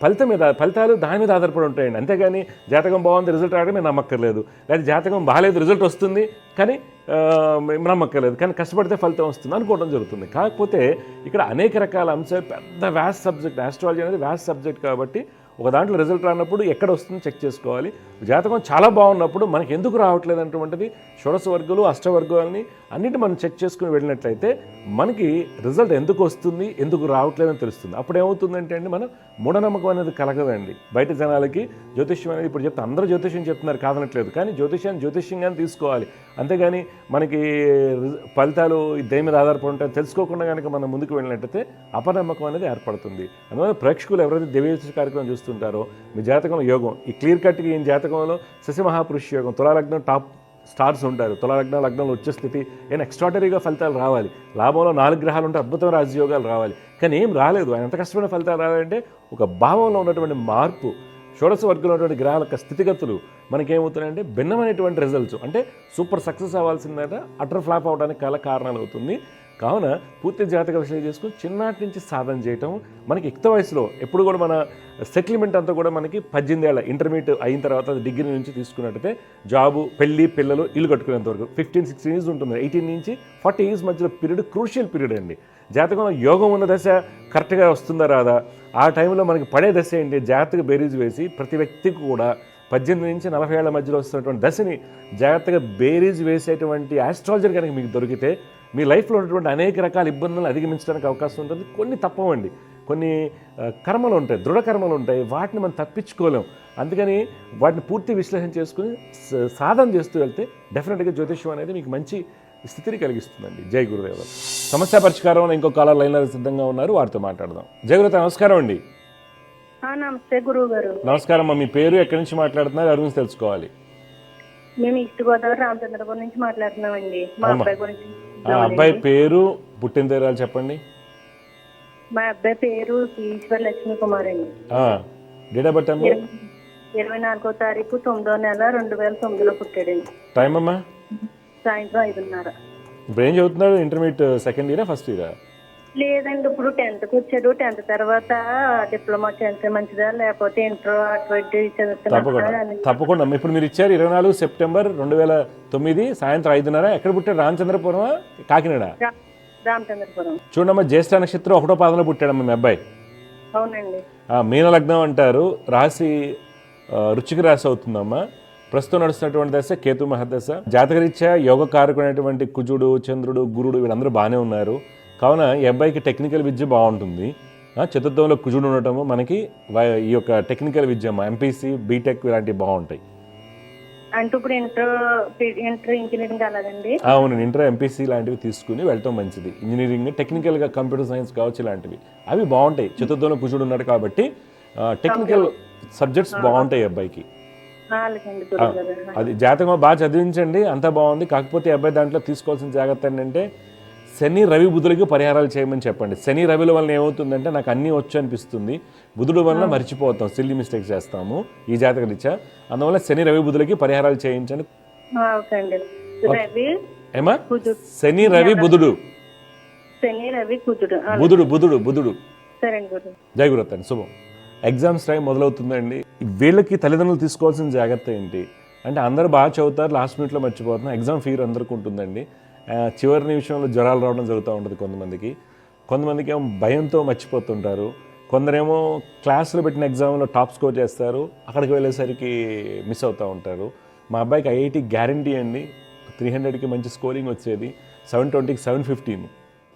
ఫలితాలు దాని మీద ఆధారపడి ఉంటాయండి. అంతేగాని జాతకం బాగుంది రిజల్ట్ రావడం మేము నమ్మక్కర్లేదు, లేదా జాతకం బాగాలేదు రిజల్ట్ వస్తుంది కానీ నమ్మక్కర్లేదు, కానీ కష్టపడితే ఫలితం వస్తుంది అనుకోవడం జరుగుతుంది. కాకపోతే ఇక్కడ అనేక రకాల అంశాలు, పెద్ద వ్యాస్ట్ సబ్జెక్ట్. ఆస్ట్రాలజీ అనేది వ్యాస్ట్ సబ్జెక్ట్ కాబట్టి ఒక దాంట్లో రిజల్ట్ రానప్పుడు ఎక్కడ వస్తుందో చెక్ చేసుకోవాలి. జాతకం చాలా బాగున్నప్పుడు మనకి ఎందుకు రావట్లేదు అటువంటిది షోడశ వర్గాలు అష్టవర్గాలని అన్నిటి మనం చెక్ చేసుకుని వెళ్ళినట్లయితే మనకి రిజల్ట్ ఎందుకు వస్తుంది, ఎందుకు రావట్లేదని తెలుస్తుంది. అప్పుడు ఏమవుతుందంటే అండి, మనం మూఢనమ్మకం అనేది కలగదండి. బయట జనాలకి జ్యోతిష్యం అనేది ఇప్పుడు చెప్తే అందరూ జ్యోతిష్యం చెప్తున్నారు కాదనట్లేదు, కానీ జ్యోతిష్యంగానే తీసుకోవాలి. అంతేగాని మనకి ఫలితాలు దేని మీద ఆధారపడి ఉంటాయో తెలుసుకోకుండా కనుక మనం ముందుకు వెళ్ళినట్టయితే అపనమ్మకం అనేది ఏర్పడుతుంది. అందువల్ల ప్రేక్షకులు ఎవరైతే దివ్యజ్యోతిష కార్యక్రమం చూస్తుంటారో మీ జాతకంలో యోగం ఈ క్లియర్ కట్గా ఈ జాతకంలో శశి మహాపురుష యోగం, తులాలగ్నం టాప్ స్టార్స్ ఉంటారు. లగ్నంలో వచ్చే స్థితి ఏమైనా ఎక్స్ట్రాడనరీగా ఫలితాలు రావాలి. లాభంలో 4 గ్రహాలు ఉంటే అద్భుతమైన రాజయోగాలు రావాలి. కానీ ఏం రాలేదు. ఆయన ఎంత కష్టమైన ఫలితాలు రావాలంటే ఒక భావంలో ఉన్నటువంటి మార్పు, షోడశ వర్గంలో ఉన్నటువంటి గ్రహాల యొక్క స్థితిగతులు మనకేమవుతున్నాయంటే భిన్నమైనటువంటి రిజల్ట్స్, అంటే సూపర్ సక్సెస్ అవ్వాల్సిందట అటర్ ఫ్లాప్ అవడానికి చాలా కారణాలు అవుతుంది. కావున పూర్తి జాతక విషయం చేసుకుని చిన్నటి నుంచి సాధన చేయటం. మనకి యుక్త వయసులో ఎప్పుడు కూడా మన సెటిల్మెంట్ అంతా కూడా మనకి 18 ఏళ్ళ ఇంటర్మీడియట్ అయిన తర్వాత డిగ్రీ నుంచి తీసుకున్నట్టయితే జాబు, పెళ్ళి, పిల్లలు, ఇల్లు కట్టుకునేంత వరకు 15-16 ఇయర్స్ ఉంటుంది. 18 నుంచి 40 ఇయర్స్ మధ్యలో పీరియడ్ క్రూషియల్ పీరియడ్ అండి. జాతకంలో యోగం ఉన్న దశ కరెక్ట్గా వస్తుందా రాదా, ఆ టైంలో మనకి పడే దశ ఏంటి, జాగ్రత్తగా బేరీజ్ వేసి ప్రతి వ్యక్తికి కూడా 18 నుంచి 40 ఏళ్ల మధ్యలో వస్తున్నటువంటి దశని జాగ్రత్తగా బేరీజ్ వేసేటువంటి ఆస్ట్రాలజర్ కనుక మీకు దొరికితే మీ లైఫ్లో ఉన్నటువంటి అనేక రకాల ఇబ్బందులను అధిగమించడానికి అవకాశం ఉంటుంది. కొన్ని తప్పవండి, కొన్ని కర్మలు ఉంటాయి, దృఢ కర్మలు ఉంటాయి, వాటిని మనం తప్పించుకోలేం. అందుకని వాటిని పూర్తి విశ్లేషణ చేసుకుని సాధన చేస్తూ వెళ్తే డెఫినెట్గా జ్యోతిష్యం అనేది మీకు మంచి స్థితిని కలిగిస్తుందండి. జై గురుదేవ. సమస్య పరిష్కారం ఇంకో కాలర్ లైన్లో సిద్ధంగా ఉన్నారు, వారితో మాట్లాడదాం. జై గురుదేవ, నమస్కారం అండి. నమస్తే గురువు గారు. నమస్కారం అమ్మా, మీ పేరు, ఎక్కడి నుంచి మాట్లాడుతున్నారు, ఎవరి గురించి తెలుసుకోవాలి? మేము ఈస్ట్ గోదావరి రామచంద్రపురం నుంచి మాట్లాడుతున్నామండి. మా అబ్బాయి గురించి. అబ్బాయి పేరు, పుట్టిన తేరాలు చెప్పండి. మా అబ్బాయి పేరు ఈశ్వర్ లక్ష్మీ కుమార్ అండి. డేట్ ఆఫ్ బర్త్ 24వ తారీఖు 9వ నెల 2009లో పుట్టాడండి. టైం అమ్మా? సాయంత్రం 5:30. ఇప్పుడు ఏం చదువుతున్నాడు? ఇంటర్మీడియట్ సెకండ్ ఇయరా ఫస్ట్ ఇయరా? లేదండి, ఇప్పుడు 10th వచ్చాడు. 10th తర్వాత డిప్లొమా చేస్తే మంచిదా, లేకపోతే ఇంటర్ అటువంటి తప్పకుండా. ఇప్పుడు మీరు ఇచ్చారు 24 సెప్టెంబర్ 2009 సాయంత్రం 5:30. ఎక్కడ పుట్టాడు? రామచంద్రపురమా కాకినాడ? రామచంద్రపురం. చూడమ్మా, జ్యేష్ఠ నక్షత్రం 1వ పాదంలో పుట్టాడమ్మా మీ అబ్బాయి. అవునండి. మీన లగ్నం అంటారు. రాశి వృశ్చిక రాశి అవుతుందమ్మా. ప్రస్తుతం నడుస్తున్నటువంటి దశ కేతు మహర్దశ. జాతకరీత్యా యోగకారకుడైనటువంటి కుజుడు, చంద్రుడు, గురుడు వీళ్ళందరూ బాగానే ఉన్నారు. కావున ఈ అబ్బాయికి టెక్నికల్ విద్య బాగుంటుంది. చతుర్థంలో కుజుడు ఉండటము మనకి ఈ యొక్క టెక్నికల్ విద్య ఎంపీసీ, బీటెక్ ఇలాంటివి బాగుంటాయి. అంటే ఇప్పుడు ఇంటర్ ఇంజనీరింగ్ అలాగండి? అవును, ఇంటర్ ఎంపీసీ లాంటివి తీసుకుని వెళ్ళటం మంచిది. ఇంజనీరింగ్, టెక్నికల్గా కంప్యూటర్ సైన్స్ కావచ్చు, ఇలాంటివి అవి బాగుంటాయి. చతుర్థంలో కుజుడు ఉన్నాడు కాబట్టి టెక్నికల్ సబ్జెక్ట్స్ బాగుంటాయి అబ్బాయికి. అది జాతకం బాగా చదివించండి, అంతా బాగుంది. కాకపోతే అబ్బాయి దాంట్లో తీసుకోవాల్సిన జాగ్రత్త ఏంటంటే శని రవి బుధులకి పరిహారాలు చేయమని చెప్పండి. శని రవిల వల్ల ఏమవుతుందంటే నాకు అన్నీ వచ్చు అనిపిస్తుంది, బుధుడు వల్ల మర్చిపోతాం, సిల్లీ మిస్టేక్స్ చేస్తాము ఈ జాతక రీత్యా. అందువల్ల శని రవి బుధులకి పరిహారాలు చేయించండి. ఏమా? శని రవి బుధుడు. బుధుడు బుధుడు బుధుడు. జై గురుత్తాను. శుభం. ఎగ్జామ్స్ టైం మొదలవుతుందండి. వీళ్ళకి తల్లిదండ్రులు తీసుకోవాల్సిన జాగ్రత్త ఏంటి అంటే అందరూ బాగా చదువుతారు, లాస్ట్ మినిట్లో మర్చిపోతున్నారు. ఎగ్జామ్ ఫీర్ అందరికీ ఉంటుందండి. చివరి నిమిషంలో జ్వరాలు రావడం జరుగుతూ ఉంటుంది కొంతమందికి ఏమో భయంతో మర్చిపోతుంటారు. కొందరేమో క్లాసులో పెట్టిన ఎగ్జామ్లో టాప్ స్కోర్ చేస్తారు, అక్కడికి వెళ్ళేసరికి మిస్ అవుతూ ఉంటారు. మా అబ్బాయికి ఐఐటి గ్యారంటీ అండి. 300కి మంచి స్కోరింగ్ వచ్చేది, 720కి 715.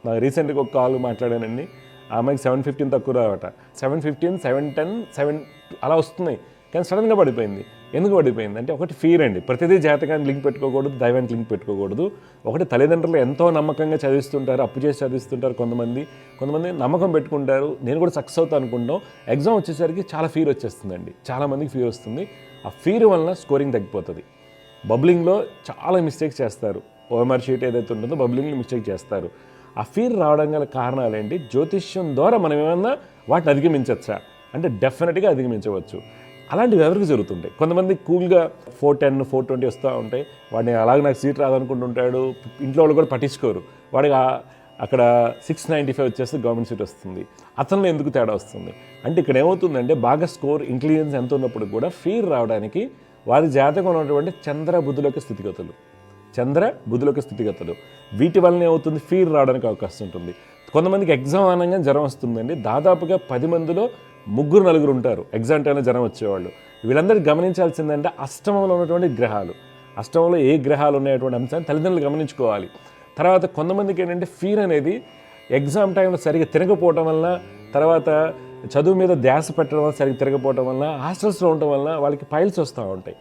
నాకు రీసెంట్గా ఒక కాల్ మాట్లాడానండి, ఆ అమ్మాయికి 715 తక్కువ రావట. 715, 710, 7 అలా వస్తున్నాయి, కానీ సడన్గా పడిపోయింది. ఎందుకు పడిపోయింది అంటే ఒకటి ఫీర్ అండి. ప్రతిదీ జాతకాన్ని లింక్ పెట్టుకోకూడదు, దైవానికి లింక్ పెట్టుకోకూడదు. ఒకటి తల్లిదండ్రులు ఎంతో నమ్మకంగా చదివిస్తుంటారు, అప్పు చేసి చదివిస్తుంటారు. కొంతమంది నమ్మకం పెట్టుకుంటారు, నేను కూడా సక్సెస్ అవుతా అనుకుంటాం. ఎగ్జామ్ వచ్చేసరికి చాలా ఫీర్ వచ్చేస్తుందండి, చాలామందికి ఫీర్ వస్తుంది. ఆ ఫీర్ వలన స్కోరింగ్ తగ్గిపోతుంది. బబ్లింగ్లో చాలా మిస్టేక్స్ చేస్తారు. ఓఎంఆర్ షీట్ ఏదైతే ఉంటుందో బబ్లింగ్లో మిస్టేక్ చేస్తారు. ఆ ఫీర్ రావడం గల కారణాలు ఏంటి? జ్యోతిష్యం ద్వారా మనం ఏమన్నా వాటిని అధిగమించవచ్చా అంటే డెఫినెట్గా అధిగమించవచ్చు. అలాంటివి ఎవరికి జరుగుతుంటాయి. కొంతమంది కూల్గా 410, 420 వస్తూ ఉంటాయి. వాడిని అలాగే నాకు సీట్ రాదనుకుంటుంటాడు, ఇంట్లో వాళ్ళు కూడా పట్టించుకోరు. వాడికి అక్కడ 695 వచ్చేస్తే గవర్నమెంట్ సీట్ వస్తుంది. అతనిలో ఎందుకు తేడా వస్తుంది అంటే ఇక్కడ ఏమవుతుందంటే బాగా స్కోర్, ఇంటెలిజెన్స్ ఎంత ఉన్నప్పుడు కూడా ఫీర్ రావడానికి వారి జాతకం ఉన్నటువంటి చంద్ర బుధులక స్థితిగతులు వీటి వలన ఏమవుతుంది? ఫీర్ రావడానికి అవకాశం ఉంటుంది. కొంతమందికి ఎగ్జామ్ అనగా జ్వరం వస్తుందండి. దాదాపుగా 10 మందిలో 3-4 ఉంటారు ఎగ్జామ్ టైంలో జ్వరం వచ్చేవాళ్ళు. వీళ్ళందరికీ గమనించాల్సిందంటే అష్టమంలో ఉన్నటువంటి గ్రహాలు, అష్టమంలో ఏ గ్రహాలు ఉన్నాయటువంటి అంశాన్ని తల్లిదండ్రులు గమనించుకోవాలి. తర్వాత కొంతమందికి ఏంటంటే ఫీర్ అనేది ఎగ్జామ్ టైంలో సరిగ్గా తిరగపోవటం వల్ల, తర్వాత చదువు మీద ధ్యాస పెట్టడం వల్ల, సరిగ్గా తిరగపోవటం వల్ల, హాస్టల్స్లో ఉండటం వల్ల వాళ్ళకి పైల్స్ వస్తూ ఉంటాయి.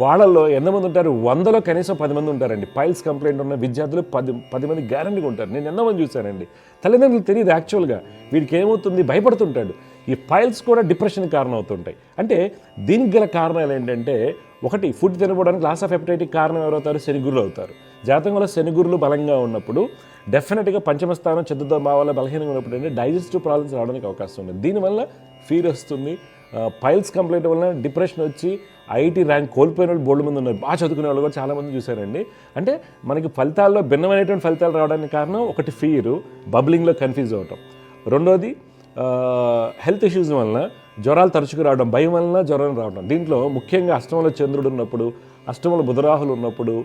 వాళ్ళల్లో ఎంతమంది ఉంటారు? 100లో కనీసం 10 మంది ఉంటారండి. పైల్స్ కంప్లైంట్ ఉన్న విద్యార్థులు 10 మంది గ్యారంటీగా ఉంటారు. నేను ఎంతమంది చూశానండి. తల్లిదండ్రులు తెలియదు యాక్చువల్గా, వీడికి ఏమవుతుంది భయపడుతుంటాడు. ఈ పైల్స్ కూడా డిప్రెషన్కి కారణం అవుతుంటాయి. అంటే దీనికి గల కారణాలు ఏంటంటే ఒకటి, ఫుడ్ తినకపోవడానికి లాస్ ఆఫ్ ఎపిటైటిక్ కారణం ఎవరవుతారు? శనిగురులు అవుతారు. జాతకంలో శనిగురులు బలంగా ఉన్నప్పుడు డెఫినెట్గా పంచమ స్థానం, చతుర్థ భావాల బలహీనంగా ఉన్నప్పుడు అంటే డైజెస్టివ్ ప్రాబ్లమ్స్ రావడానికి అవకాశం ఉంది. దీనివల్ల ఫీర్ వస్తుంది. పైల్స్ కంప్లైంట్ వల్ల డిప్రెషన్ వచ్చి ఐఐటీ ర్యాంక్ కోల్పోయిన వాళ్ళు బోర్డు మంది ఉన్నారు. బాగా చదువుకునే వాళ్ళు కూడా చాలామంది చూశారండి. అంటే మనకి ఫలితాల్లో భిన్నమైనటువంటి ఫలితాలు రావడానికి కారణం ఒకటి ఫీరు, బబ్లింగ్లో కన్ఫ్యూజ్ అవ్వటం. రెండోది హెల్త్ ఇష్యూస్ వలన జ్వరాలు తరచుకు రావడం, భయం వలన జ్వరం రావడం. దీంట్లో ముఖ్యంగా అష్టమంలో చంద్రుడు ఉన్నప్పుడు, అష్టమంలో బుధరాహులు ఉన్నప్పుడు,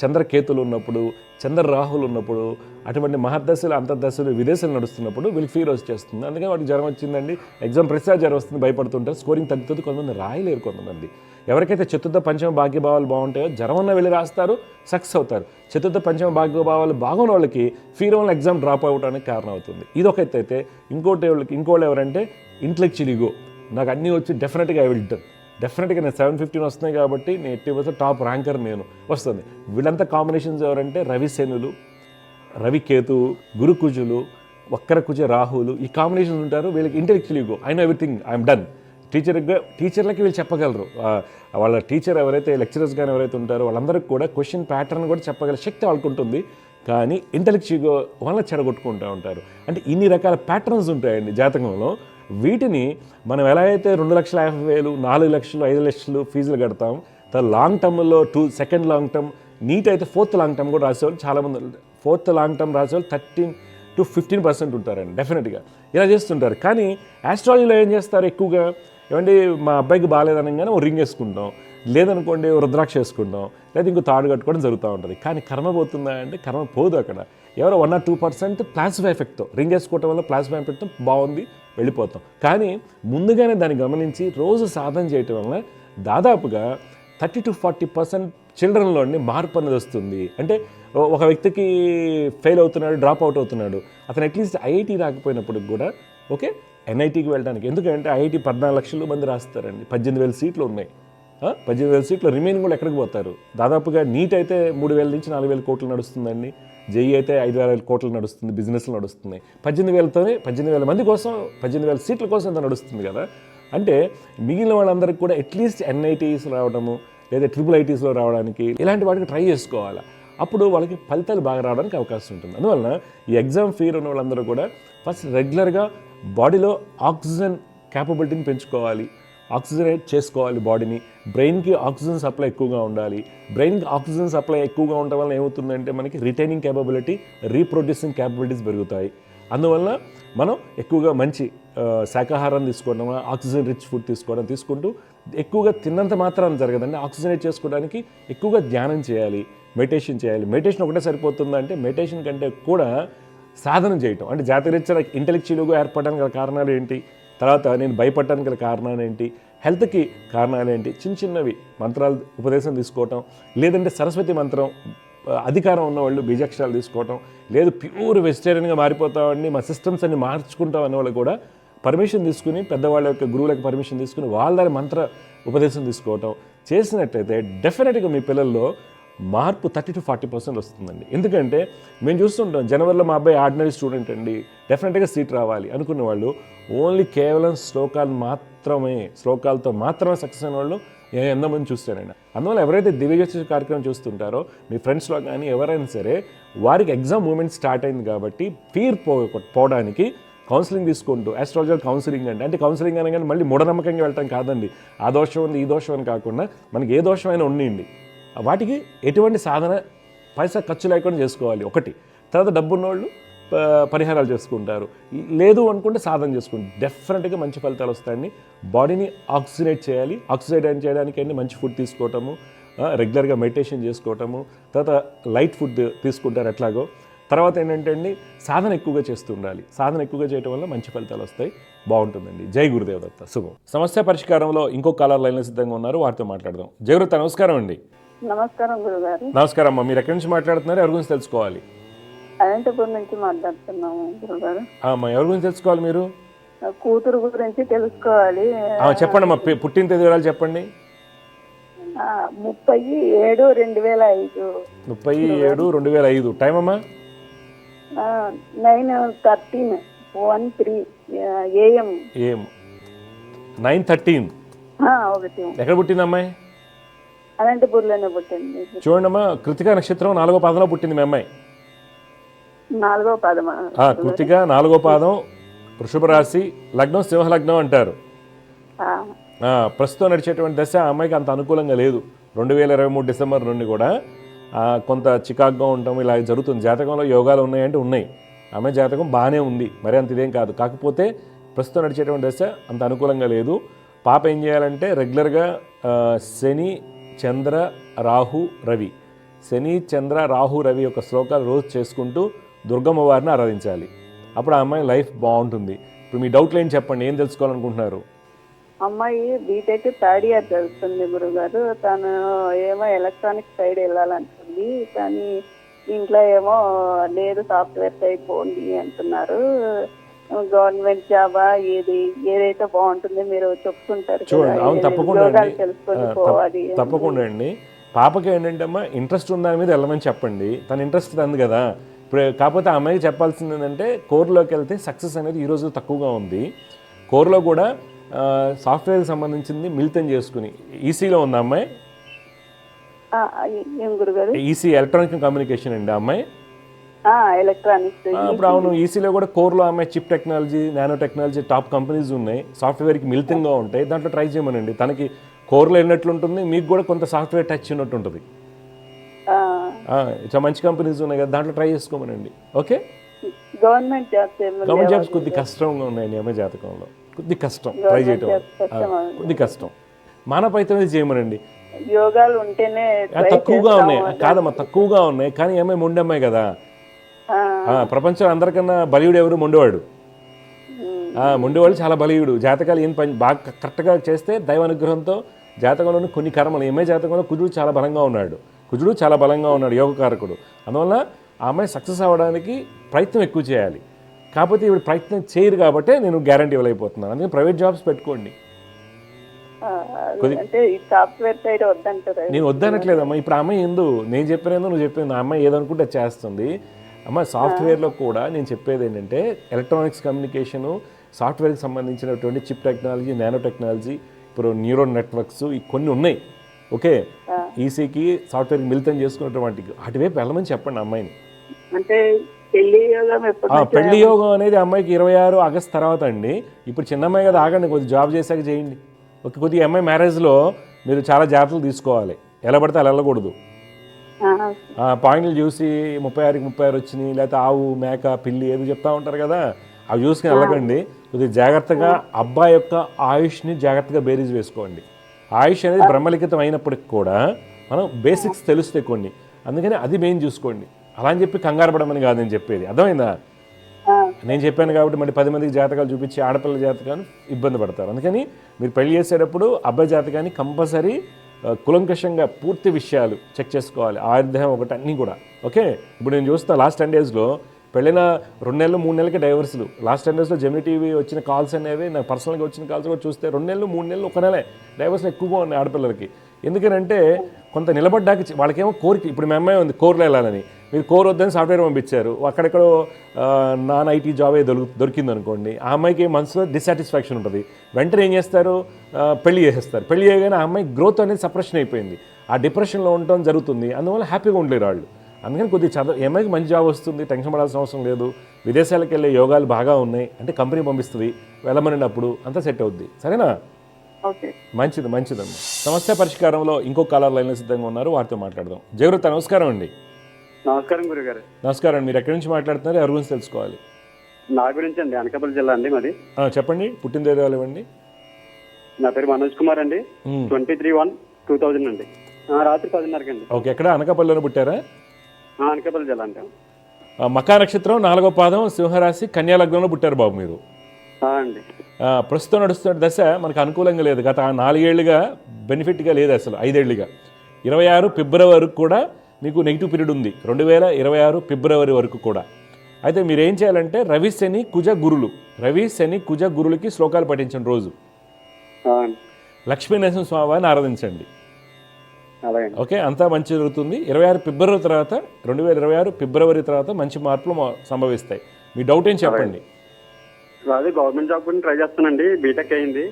చంద్రకేతులు ఉన్నప్పుడు, చంద్రరాహులు ఉన్నప్పుడు, అటువంటి మహర్దశలు, అంతర్దశలు, విదేశాలు నడుస్తున్నప్పుడు వీళ్ళకి ఫీర్ వచ్చేస్తుంది. అందుకని వాడికి జ్వరం వచ్చిందండి, ఎగ్జామ్ ప్రతిసారి జ్వరం వస్తుంది, భయపడుతుంటారు, స్కోరింగ్ తగ్గుతుంది. కొంతమంది రాయలేరు. కొంతమంది ఎవరికైతే చతుర్థ పంచమ భాగ్యభావాలు బాగుంటాయో జ్వరం ఉన్న వెళ్ళి రాస్తారు, సక్సెస్ అవుతారు. చతుర్థ పంచమ భాగ్యభావాలు బాగున్న వాళ్ళకి ఫీర్ వల్ల ఎగ్జామ్ డ్రాప్ అవ్వడానికి కారణం అవుతుంది. ఇది ఒకటైతే ఇంకోళ్ళు ఎవరంటే ఇంటెలెక్చువల్ ఈగో, నాకు అన్నీ వచ్చి డెఫినెట్గా ఐ విల్ డన్, డెఫినెట్గా నేను 715 వస్తున్నాయి కాబట్టి నేను 80% టాప్ ర్యాంకర్ నేను వస్తుంది. వీళ్ళంతా కాంబినేషన్స్ ఎవరంటే రవి శనులు, రవి కేతు, గురు కుజులు, వక్ర కుజ రాహులు, ఈ కాంబినేషన్స్ ఉంటారు. వీళ్ళకి intellectual ego, I know everything, I'm done. టీచర్లకి వీళ్ళు చెప్పగలరు. వాళ్ళ టీచర్ ఎవరైతే లెక్చరర్స్ కానీ ఎవరైతే ఉంటారో వాళ్ళందరికీ కూడా క్వశ్చన్ ప్యాటర్న్ కూడా చెప్పగల శక్తి వాళ్ళకు ఉంటుంది. కానీ ఇంటెలెక్చువల్గా వల్ల చెడగొట్టుకుంటూ ఉంటారు. అంటే ఇన్ని రకాల ప్యాటర్న్స్ ఉంటాయండి జాతకంలో. వీటిని మనం ఎలా అయితే 2,50,000, 4 లక్షలు, 5 లక్షలు ఫీజులు కడతాం, లాంగ్ టర్మ్లో సెకండ్ లాంగ్ టర్మ్ నీట్ అయితే 4th లాంగ్ టర్మ్ కూడా రాసేవాళ్ళు చాలామంది 4th లాంగ్ టర్మ్ రాసేవాళ్ళు 13 to 15% ఉంటారండి డెఫినెట్గా. ఇలా చేస్తుంటారు. కానీ ఆస్ట్రాలజీలో ఏం చేస్తారు ఎక్కువగా, ఏమంటే మా అబ్బాయికి బాగాలేదనగానే ఓ రింగ్ వేసుకుంటాం, లేదనుకోండి రుద్రాక్ష వేసుకుంటాం, లేదా ఇంకో తాడు కట్టుకోవడం జరుగుతూ ఉంటుంది. కానీ కర్మ పోతుందా అంటే కర్మ పోదు. అక్కడ ఎవరో 1 or 2% ప్లాస్మా ఎఫెక్ట్తో రింగ్ వేసుకోవటం వల్ల ప్లాస్మా ఎఫెక్ట్తో బాగుంది వెళ్ళిపోతాం. కానీ ముందుగానే దాన్ని గమనించి రోజు సాధన చేయటం వల్ల దాదాపుగా 30 to 40% చిల్డ్రన్లోని మార్పు అనేది వస్తుంది. అంటే ఒక వ్యక్తికి ఫెయిల్ అవుతున్నాడు, డ్రాప్ అవుట్ అవుతున్నాడు, అతను అట్లీస్ట్ ఐఐటి రాకపోయినప్పుడు కూడా ఓకే ఎన్ఐటీకి వెళ్ళడానికి, ఎందుకంటే ఐఐటి 14 లక్షల మంది రాస్తారండి, 18,000 సీట్లు ఉన్నాయి. 18,000 సీట్లు రిమైనింగ్ కూడా ఎక్కడికి పోతారు? దాదాపుగా నీట్ అయితే 3,000 నుంచి 4,000 కోట్లు నడుస్తుందండి, జేఈ అయితే 5,000 కోట్లు నడుస్తుంది, బిజినెస్లు నడుస్తుంది. 18,000తోనే 18,000 మంది కోసం 18,000 సీట్ల కోసం అంత నడుస్తుంది కదా. అంటే మిగిలిన వాళ్ళందరికీ కూడా అట్లీస్ట్ ఎన్ఐటీస్ రావడము లేదా IIITస్లో రావడానికి ఇలాంటి వాటికి ట్రై చేసుకోవాలి. అప్పుడు వాళ్ళకి ఫలితాలు బాగా రావడానికి అవకాశం ఉంటుంది. అందువలన ఈ ఎగ్జామ్ ఫియర్ ఉన్న వాళ్ళందరూ కూడా ఫస్ట్ రెగ్యులర్గా బాడీలో ఆక్సిజన్ క్యాపబిలిటీని పెంచుకోవాలి, ఆక్సిజనేట్ చేసుకోవాలి బాడీని. బ్రెయిన్కి ఆక్సిజన్ సప్లై ఎక్కువగా ఉండాలి. బ్రెయిన్కి ఆక్సిజన్ సప్లై ఎక్కువగా ఉండడం వల్ల ఏమవుతుందంటే మనకి రిటైనింగ్ క్యాపబిలిటీ, రీప్రొడ్యూసింగ్ క్యాపబిలిటీస్ పెరుగుతాయి. అందువల్ల మనం ఎక్కువగా మంచి శాకాహారం తీసుకోవడం, ఆక్సిజన్ రిచ్ ఫుడ్ తీసుకుంటూ ఎక్కువగా తిన్నంత మాత్రం జరగదండి. ఆక్సిజనేట్ చేసుకోవడానికి ఎక్కువగా ధ్యానం చేయాలి, మెడిటేషన్ చేయాలి. మెడిటేషన్ ఒకటే సరిపోతుందంటే మెడిటేషన్ కంటే కూడా సాధన చేయటం, అంటే జాతీయరీత్యా ఇంటెలెక్చువల్గా ఏర్పడడానికి గల కారణాలు ఏంటి, తర్వాత నేను భయపడడానికి గల కారణాలు ఏంటి, హెల్త్కి కారణాలు ఏంటి, చిన్నవి మంత్రాలు ఉపదేశం తీసుకోవటం, లేదంటే సరస్వతి మంత్రం అధికారం ఉన్నవాళ్ళు బీజాక్షరాలు తీసుకోవటం, లేదు ప్యూర్ వెజిటేరియన్గా మారిపోతామని మా సిస్టమ్స్ అన్ని మార్చుకుంటాం అనే వాళ్ళు కూడా పర్మిషన్ తీసుకుని, పెద్దవాళ్ళ యొక్క గురువులకు పర్మిషన్ తీసుకుని వాళ్ళ దగ్గర మంత్ర ఉపదేశం తీసుకోవటం చేసినట్లయితే డెఫినెట్గా మీ పిల్లల్లో మార్పు 30 to 40% వస్తుందండి. ఎందుకంటే మేము చూస్తుంటాం, జనవరిలో మా అబ్బాయి ఆర్డినరీ స్టూడెంట్ అండి, డెఫినెట్గా సీట్ రావాలి అనుకున్న వాళ్ళు ఓన్లీ కేవలం శ్లోకాలతో మాత్రమే సక్సెస్ అయిన వాళ్ళు నేను ఎంతమంది చూస్తానండి. అందువల్ల ఎవరైతే దివ్యజ్యోతి కార్యక్రమం చూస్తుంటారో మీ ఫ్రెండ్స్లో కానీ ఎవరైనా సరే వారికి ఎగ్జామ్ మూమెంట్ స్టార్ట్ అయింది కాబట్టి ఫీర్ పోవడానికి కౌన్సిలింగ్ తీసుకుంటూ, ఆస్ట్రాలజర్ కౌన్సిలింగ్ అంటే కౌన్సిలింగ్ అనగానే మళ్ళీ మూఢనమ్మకంగా వెళ్ళటం కాదండి. ఆ దోషం ఉంది, ఈ దోషం అని కాకుండా మనకి ఏ దోషమైనా ఉండండి, వాటికి ఎటువంటి సాధన పైసా ఖర్చు లేకుండా చేసుకోవాలి ఒకటి. తర్వాత డబ్బున్నోళ్ళు పరిహారాలు చేసుకుంటారు, లేదు అనుకుంటే సాధన చేసుకుంటారు. డెఫినెట్గా మంచి ఫలితాలు వస్తాయండి. బాడీని ఆక్సిజనేట్ చేయాలి. ఆక్సిజనేట్ చేయడానికి అన్ని మంచి ఫుడ్ తీసుకోవటము, రెగ్యులర్గా మెడిటేషన్ చేసుకోవటము, తర్వాత లైట్ ఫుడ్ తీసుకుంటారు ఎట్లాగో. తర్వాత ఏంటంటే అండి సాధన ఎక్కువగా చేస్తూ ఉండాలి. సాధన ఎక్కువగా చేయడం వల్ల మంచి ఫలితాలు వస్తాయి. బాగుంటుందండి. జై గురుదేవ్ దత్త. శుభం. సమస్య పరిష్కారంలో ఇంకో కాలర్ లైన్లో సిద్ధంగా ఉన్నారు, వారితో మాట్లాడదాం. జయవృత నమస్కారం అండి. నమస్కారం గురుగారు. నమస్కారం అమ్మ. మీరు ఎక్కడి నుంచి మాట్లాడుతున్నారు, ఎవరి గురించి తెలుసుకోవాలి? అనంతపురం నుంచి మాట్లాడుతున్నాము గురుగారు. అమ్మా, ఎవరి గురించి తెలుసుకోవాలి మీరు? కూతురు గురించి తెలుసుకోవాలి. చెప్పండి అమ్మా, పుట్టిన తేదీ వివరాలు చెప్పండి. 30/7/2005. 30/7/2005. టైం అమ్మా? 9:13 AM. 9:13. ఎక్కడ పుట్టింది అమ్మాయి? అనంతపూర్లోనే పుట్టింది. చూడండి అమ్మా, కృతికా నక్షత్రం 4వ పాదంలో పుట్టింది మీ అమ్మాయి. 4వ పాదమా? కృతిక 4వ పాదం, వృషభ రాశి, లగ్నం సింహలగ్నం అంటారు. ప్రస్తుతం నడిచేటువంటి దశ ఆ అమ్మాయికి అంత అనుకూలంగా లేదు. 2023 డిసెంబర్ నుండి కూడా కొంత చికాగ్గా ఉండటం ఇలా జరుగుతుంది. జాతకంలో యోగాలు ఉన్నాయంటే ఉన్నాయి. ఆమె జాతకం బాగానే ఉంది, మరి అంత ఇదేం కాదు. కాకపోతే ప్రస్తుతం నడిచేటువంటి దశ అంత అనుకూలంగా లేదు. పాప ఏం చేయాలంటే రెగ్యులర్గా శని, చంద్ర, రాహు, రవి, శని, చంద్ర, రాహు, రవి యొక్క శ్లోకాలు రోజు చేసుకుంటూ దుర్గమ్మ వారిని ఆరాధించాలి. అప్పుడు ఆ అమ్మాయి లైఫ్ బాగుంటుంది. ఇప్పుడు మీ డౌట్లు ఏం చెప్పండి, ఏం తెలుసుకోవాలనుకుంటున్నారు? అమ్మాయి బీటెక్ 3rd ఇయర్ చదువుతుంది గురుగారు. తను ఏమో ఎలక్ట్రానిక్ సైడ్ వెళ్ళాలంటుంది, కానీ ఇంట్లో ఏమో లేదు సాఫ్ట్వేర్ సైడ్ పోండి అంటున్నారు. గవర్నమెంట్ జాబా ఏదైతే బాగుంటుంది మీరు చెప్తుంటారు. చూడండి, అవును తప్పకుండా తెలుసుకొని పోవాలి. తప్పకుండా అండి. పాపకి ఏంటంటే అమ్మా ఇంట్రెస్ట్ ఉన్న దాని మీద వెళ్ళమని చెప్పండి. తన ఇంట్రెస్ట్ ఉంది కదా ఇప్పుడు. కాకపోతే ఆ అమ్మాయికి చెప్పాల్సింది ఏంటంటే కోర్లోకి వెళ్తే సక్సెస్ అనేది ఈరోజు తక్కువగా ఉంది. కోర్లో కూడా సాఫ్ట్వేర్కి సంబంధించింది మిళితం చేసుకుని ఈసీలో ఉంది అమ్మాయి. ఈసీ ఎలక్ట్రానిక్ కమ్యూనికేషన్ అండి అమ్మాయి. ఎలక్ట్రానిక్స్. ఇప్పుడు అవును, ఈసీలో కూడా కోర్లో అమ్మాయి chip technology, nano technology top companies ఉన్నాయి, సాఫ్ట్వేర్కి మిళితంగా ఉంటాయి. దాంట్లో ట్రై చేయమనండి. తనకి కోర్లో వెళ్ళినట్లు ఉంటుంది, మీకు కూడా కొంత సాఫ్ట్వేర్ టచ్ ఉన్నట్టు ఉంటుంది. చాలా మంచి కంపెనీస్ ఉన్నాయి కదా, దాంట్లో ట్రై చేసుకోమనండి. Okay, government jobs government jobs కొద్ది కష్టంగా ఉన్నాయండి అమ్మాయి జాతకంలో, కొద్ది కష్టం ట్రై చేయటం, కొద్ది కష్టం. మానవైతే చేయమనండి. యోగాలు ఉంటేనే తక్కువగా ఉన్నాయి కాదమ్మా, తక్కువగా ఉన్నాయి. కానీ అమ్మాయి మొండమ్మాయి కదా, ప్రపంచం అందరికన్నా బలీయుడు ఎవరు? మొండివాడు. మొండివాడు చాలా బలీయుడు. జాతకాలు ఏం పని బాగా కరెక్ట్గా చేస్తే దైవ అనుగ్రహంతో జాతకంలోని కొన్ని కర్మలు, అమ్మాయి జాతకంలో కుజుడు చాలా బలంగా ఉన్నాడు, యోగకారకుడు. అందువల్ల ఆ అమ్మాయి సక్సెస్ అవ్వడానికి ప్రయత్నం ఎక్కువ చేయాలి. కాకపోతే ఇప్పుడు ప్రయత్నం చేయరు కాబట్టి నేను గ్యారంటీ ఇవ్వలేకపోతున్నాను. అందుకని ప్రైవేట్ జాబ్స్ పెట్టుకోండి. అంటే ఈ సాఫ్ట్వేర్ సైడ్ వద్దంటారు. నేను వద్దనట్లేదమ్మా. ఇప్పుడు ఆ అమ్మాయి నేను చెప్పినందు నువ్వు చెప్పింది, ఆ అమ్మాయి ఏదనుకుంటే చేస్తుంది. అమ్మ సాఫ్ట్వేర్లో కూడా నేను చెప్పేది ఏంటంటే ఎలక్ట్రానిక్స్ కమ్యూనికేషను, సాఫ్ట్వేర్కి సంబంధించినటువంటి చిప్ టెక్నాలజీ, నానో టెక్నాలజీ, ఇప్పుడు న్యూరల్ నెట్వర్క్స్ కొన్ని ఉన్నాయి. ఓకే, ఈసీకి సాఫ్ట్వేర్కి మిళితం చేసుకున్నటువంటి అటువైపు వెళ్ళమని చెప్పండి అమ్మాయిని. అంటే పెళ్లి యోగం అనేది అమ్మాయికి 26 ఆగస్ట్ తర్వాత అండి. ఇప్పుడు చిన్న అమ్మాయి కదా, ఆగండి, కొద్దిగా జాబ్ చేశాక చేయండి. కొద్దిగా అమ్మాయి మ్యారేజ్లో మీరు చాలా జాగ్రత్తలు తీసుకోవాలి. ఎలా పడితే అలా వెళ్ళకూడదు. పాయింట్లు చూసి 36కి 36 వచ్చినాయి, లేకపోతే ఆవు, మేక, పిల్లి ఏదో చెప్తా ఉంటారు కదా, అవి చూసుకుని వెళ్ళకండి. కొద్దిగా జాగ్రత్తగా అబ్బాయి యొక్క ఆయుష్ని జాగ్రత్తగా బేరీజ్ వేసుకోండి. ఆయుష్ అనేది బ్రహ్మలిఖితం అయినప్పటికి కూడా మనం బేసిక్స్ తెలుస్తాయి కొన్ని, అందుకని అది మెయిన్ చూసుకోండి. అలా అని చెప్పి కంగారు పడమని కాదు నేను చెప్పేది, అర్థమైందా? నేను చెప్పాను కాబట్టి మరి 10 మందికి జాతకాలు చూపించి ఆడపిల్ల జాతకాన్ని ఇబ్బంది పడతారు. అందుకని మీరు పెళ్లి చేసేటప్పుడు అబ్బాయి జాతకాన్ని కంపల్సరీ కులంకషంగా పూర్తి విషయాలు చెక్ చేసుకోవాలి. ఆయుర్దేహం ఒకటి అన్నీ కూడా. ఓకే, ఇప్పుడు నేను చూస్తాను లాస్ట్ 10 డేస్లో పెళ్ళిన 2 నెలలు 3 నెలలకి డైవర్సులు. లాస్ట్ 10 డేస్లో జెమినీ టీవీ వచ్చిన కాల్స్ అనేవి నాకు పర్సనల్గా వచ్చిన కాల్స్ కూడా చూస్తే 2 నెలలు 3 నెలలు 1 నెలే డైవర్స్లు ఎక్కువగా ఉన్నాయి ఆడపిల్లలకి. ఎందుకంటే కొంత నిలబడ్డాక వాళ్ళకేమో కోరిక, ఇప్పుడు మీ అమ్మాయి ఉంది కోర్లో వెళ్ళాలని, మీరు కోర్ వద్దని సాఫ్ట్వేర్ పంపించారు, అక్కడెక్కడో నాన్ ఐటీ జాబ్ దొరికింది అనుకోండి, ఆ అమ్మాయికి మనసులో డిస్సాటిస్ఫాక్షన్ ఉంటుంది. వెంటనే ఏం చేస్తారు? పెళ్లి చేసేస్తారు. పెళ్లి చేయగానే ఆ అమ్మాయి గ్రోత్ అనేది సప్రెషన్ అయిపోయింది, ఆ డిప్రెషన్లో ఉండటం జరుగుతుంది. అందువల్ల హ్యాపీగా ఉండలేరు వాళ్ళు. అందుకని కొద్దిగా అమ్మాయికి మంచి జాబ్ వస్తుంది, టెన్షన్ పడాల్సిన అవసరం లేదు. విదేశాలకు వెళ్ళే యోగాలు బాగా ఉన్నాయి అంటే కంపెనీ పంపిస్తుంది, వెళ్ళమనినప్పుడు అంతా సెట్ అవుద్ది. సరేనా? మంచిదమ్మా. సమస్య పరిష్కారంలో ఇంకో కాలర్ లైన్లో సిద్ధంగా ఉన్నారు, వారితో మాట్లాడదాం. జయవృత, నమస్కారం అండి. నమస్కారం గురుగారు. నమస్కారం. మీరు ఎక్కడి నుంచి మాట్లాడుతున్నారు, ఎవరి గురించి తెలుసుకోవాలి? నా గురించి అండి, అనకాపల్లి జిల్లా అండి మాది. చెప్పండి, పుట్టిన తేదీ ఇవ్వండి. నా పేరు మనోజ్ కుమార్ అండి. 23/1/2000 అండి. రాత్రి 10:30 అండి. ఓకే, ఎక్కడ? అనకాపల్లిలోనే పుట్టారా? అనకాపల్లి జిల్లా అంటే. మకా నక్షత్రం 4వ పాదం, సింహరాశి, కన్యా లగ్నంలో పుట్టారు బాబు మీరు. అండి. ప్రస్తుతం నడుస్తున్న దశ మనకు అనుకూలంగా లేదు. గత 4 ఏళ్ళుగా బెనిఫిట్గా లేదు, అసలు 5 ఏళ్ళుగా. 26 ఫిబ్రవరి వరకు కూడా మీకు నెగిటివ్ పీరియడ్ ఉంది, 2026 ఫిబ్రవరి వరకు కూడా. అయితే మీరు ఏం చేయాలంటే రవి శని కుజ గురులకి శ్లోకాలు పఠించండి రోజు. లక్ష్మీ నరసింహ స్వామిని ఆరాధించండి. ఓకే, అంతా మంచి జరుగుతుంది. 26 ఫిబ్రవరి తర్వాత 2026 ఫిబ్రవరి తర్వాత మంచి మార్పులు సంభవిస్తాయి. మీ డౌట్ ఏం చెప్పండి. అదే గవర్నమెంట్ జాబ్ కూడా ట్రై చేస్తానండి, బీటెక్ అయింది.